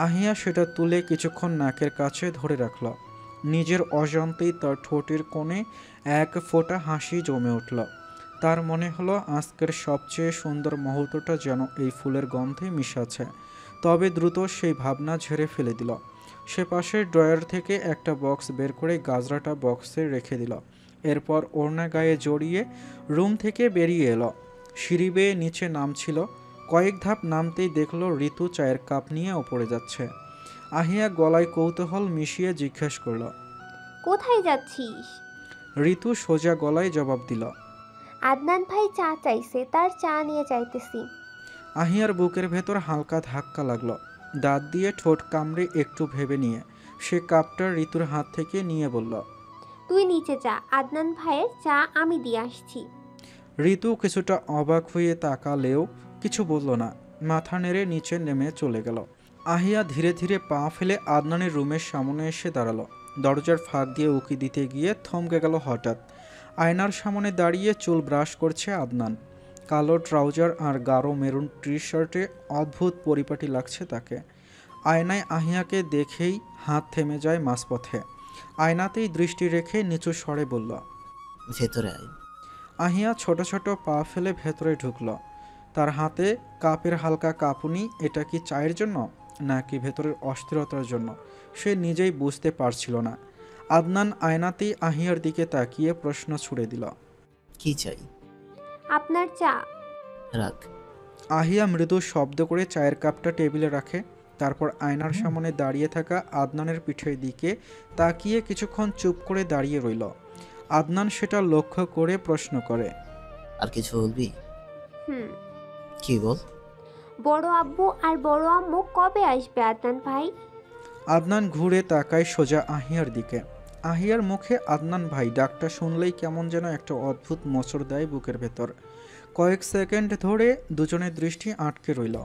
আহিয়া সেটা তুলে কিছুক্ষণ নাকের কাছে ধরে রাখল। নিজের অজান্তেই তার ঠোঁটের কোণে এক ফোঁটা হাসি জমে উঠল। তার মনে হলো আজকের সবচেয়ে সুন্দর মুহূর্তটা যেন এই ফুলের গন্ধে মিশাচ্ছে। তবে দ্রুত সেই ভাবনা ঝেড়ে ফেলে দিল। সে পাশের ড্রয়ার থেকে একটা বক্স বের করে গাজরাটা বক্সে রেখে দিল। এরপর ওড়না গায়ে জড়িয়ে রুম থেকে বেরিয়ে এলো। সিঁড়ি বেয়ে নিচে নামছিল। কয়েক ধাপ নামতেই দেখল ঋতু চায়ের কাপ নিয়ে ওপরে যাচ্ছে। আহিয়া গলায় কৌতূহল মিশিয়ে জিজ্ঞেস করল, কোথায় যাচ্ছিস? ঋতু সোজা গলায় জবাব দিল, আদনান ভাই চা চাইছে, তার চা নিয়ে যাইতেছি। আহিয়ার বুকের ভেতর হালকা ধাক্কা লাগলো। দাঁত দিয়ে ঠোঁট কামড়ে একটু ভেবে নিয়ে সে কাপটা ঋতুর হাত থেকে নিয়ে বলল, তুই নিচে যা, আদনান ভাইয়ের চা আমি দিয়ে আসছি। ঋতু কিছুটা অবাক হয়ে তাকালেও কিছু বলল না, মাথা নেড়ে নিচে নেমে চলে গেল। আহিয়া ধীরে ধীরে পা ফেলে আদনানের রুমের সামনে এসে দাঁড়ালো। দরজার ফাঁক দিয়ে উকি দিতে গিয়ে থমকে গেল হঠাৎ। আয়নার সামনে দাঁড়িয়ে চুল ব্রাশ করছে আদনান। কালো ট্রাউজার আর গাঢ় মেরুন টি শার্টে অদ্ভুত পরিপাটি লাগছে তাকে। আয়নায় আহিয়াকে দেখেই হাত থেমে যায় মাঝপথে। আয়নাতেই দৃষ্টি রেখে নিচু স্বরে বলল, ভেতরে আয়। আহিয়া ছোট ছোট পা ফেলে ভেতরে ঢুকল। তার হাতে কাপের হালকা কাঁপুনি। এটা কি চায়ের জন্য নাকি ভেতরের অস্থিরতার জন্য সে নিজেই বুঝতে পারছিল না। আদনান আয়নাতেই আহিয়ার দিকে তাকিয়ে প্রশ্ন ছুড়ে দিল, কি চাই? আপনার চা। রাখ। আহিয়া মৃদু শব্দ করে চায়ের কাপটা টেবিলে রাখে। তারপর আয়নার সামনে দাঁড়িয়ে থাকা আদনানের পিঠের দিকে তাকিয়ে কিছুক্ষণ চুপ করে দাঁড়িয়ে রইল। আদনান সেটা লক্ষ্য করে প্রশ্ন করে, আর কিছু বলবি? হুম। কি বল? বড় আব্বু আর বড় আম্মু কবে আসবে আদনান ভাই? আদনান ঘুরে তাকায় সোজা আহিয়ার দিকে। আহিয়ার মুখে আদনান ভাই ডাকটা শুনলেই কেমন যেন একটা অদ্ভুত মোচড় দেয় বুকের ভেতর। কয়েক সেকেন্ড ধরে দুজনের দৃষ্টি আটকে রইল।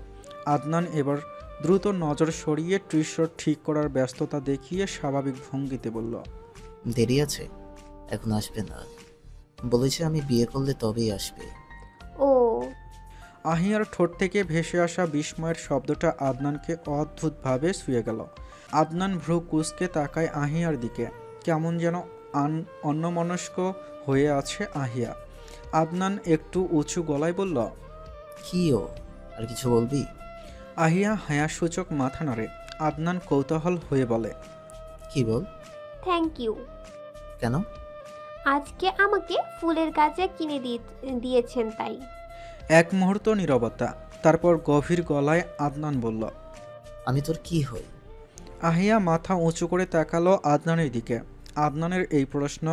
আদনান এবার দ্রুত নজর সরিয়ে টি শার্ট ঠিক করার ব্যস্ততা দেখিয়ে স্বাভাবিক ভঙ্গিতে বলল, দেরি আছে, এখন আসবে না। বলেছে আমি বিয়ে করলে তবেই আসবে। ও। আহিয়ার ঠোঁট থেকে ভেসে আসা বিস্ময়ের শব্দটা আদনানকে অদ্ভুতভাবে ছুঁয়ে গেল। আদনান ভ্রু কুঁচকে তাকায় আহিয়ার দিকে। কেমন যেন অন্যমনস্ক হয়ে আছে আহিয়া। আদনান একটু উঁচু গলায় বলল, কি ও, আর কিছু বলবি? আহিয়া হায়াসূচক মাথা নাড়ে। আদনান কৌতূহল হয়ে বলে, কি বল? Thank you. কেন? আজকে আমাকে ফুলের গাছে কিনে দিয়েছেন তাই। এক মুহূর্ত নীরবতা। তারপর গভীর গলায় আদনান বলল, আমি তোর কি হই? আহিয়া মাথা উঁচু করে তাকালো আদনানের দিকে। আদনানের এই প্রশ্ন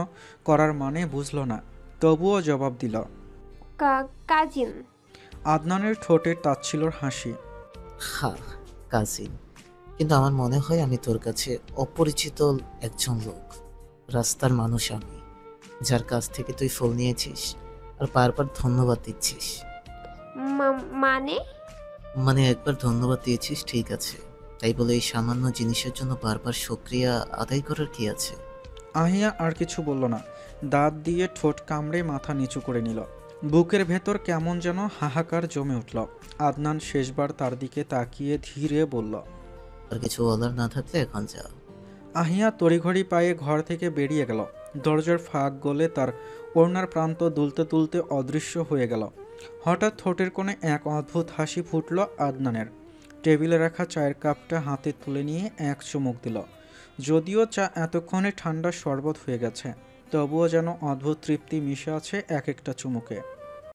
করার মানে বুঝল না, তবুও জবাব দিল, কাজিন। আদনানের ঠোঁটে তাচ্ছিলর হাসি। হ্যাঁ, কাজিন। কিন্তু আমার মনে হয় আমি তোর কাছে অপরিচিত একজন লোক, রাস্তার মানুষ আমি, যার কাছ থেকে তুই ফুল নিয়েছিস আর বারবার ধন্যবাদ দিচ্ছিস। মানে একবার ধন্যবাদ দিয়েছিস ঠিক আছে, তাই বলে এই সামান্য জিনিসের জন্য বারবার শুকরিয়া আদায় করার কি আছে? আহিয়া আর কিছু বলল না। দাঁত দিয়ে ঠোঁট কামড়ে মাথা নিচু করে নিল। বুকের ভেতর কেমন যেন হাহাকার জমে উঠল। আদনান শেষবার তার দিকে তাকিয়ে ধীরে বলল, আর কিছু বলার না থাকলে এখন যা। আহিয়া তড়িঘড়ি পায়ে ঘর থেকে বেরিয়ে গেল। দরজার ফাঁক গলে তার ওড়নার প্রান্ত দুলতে তুলতে অদৃশ্য হয়ে গেল। হঠাৎ ঠোঁটের কোণে এক অদ্ভুত হাসি ফুটল আদনানের। টেবিলে রাখা চায়ের কাপটা হাতে তুলে নিয়ে এক চুমুক দিল। যদিও চা এতক্ষণে ঠান্ডা শরবত হয়ে গেছে, তবুও যেন অদ্ভুত তৃপ্তি মিশে আছে এক একটা চুমুকে।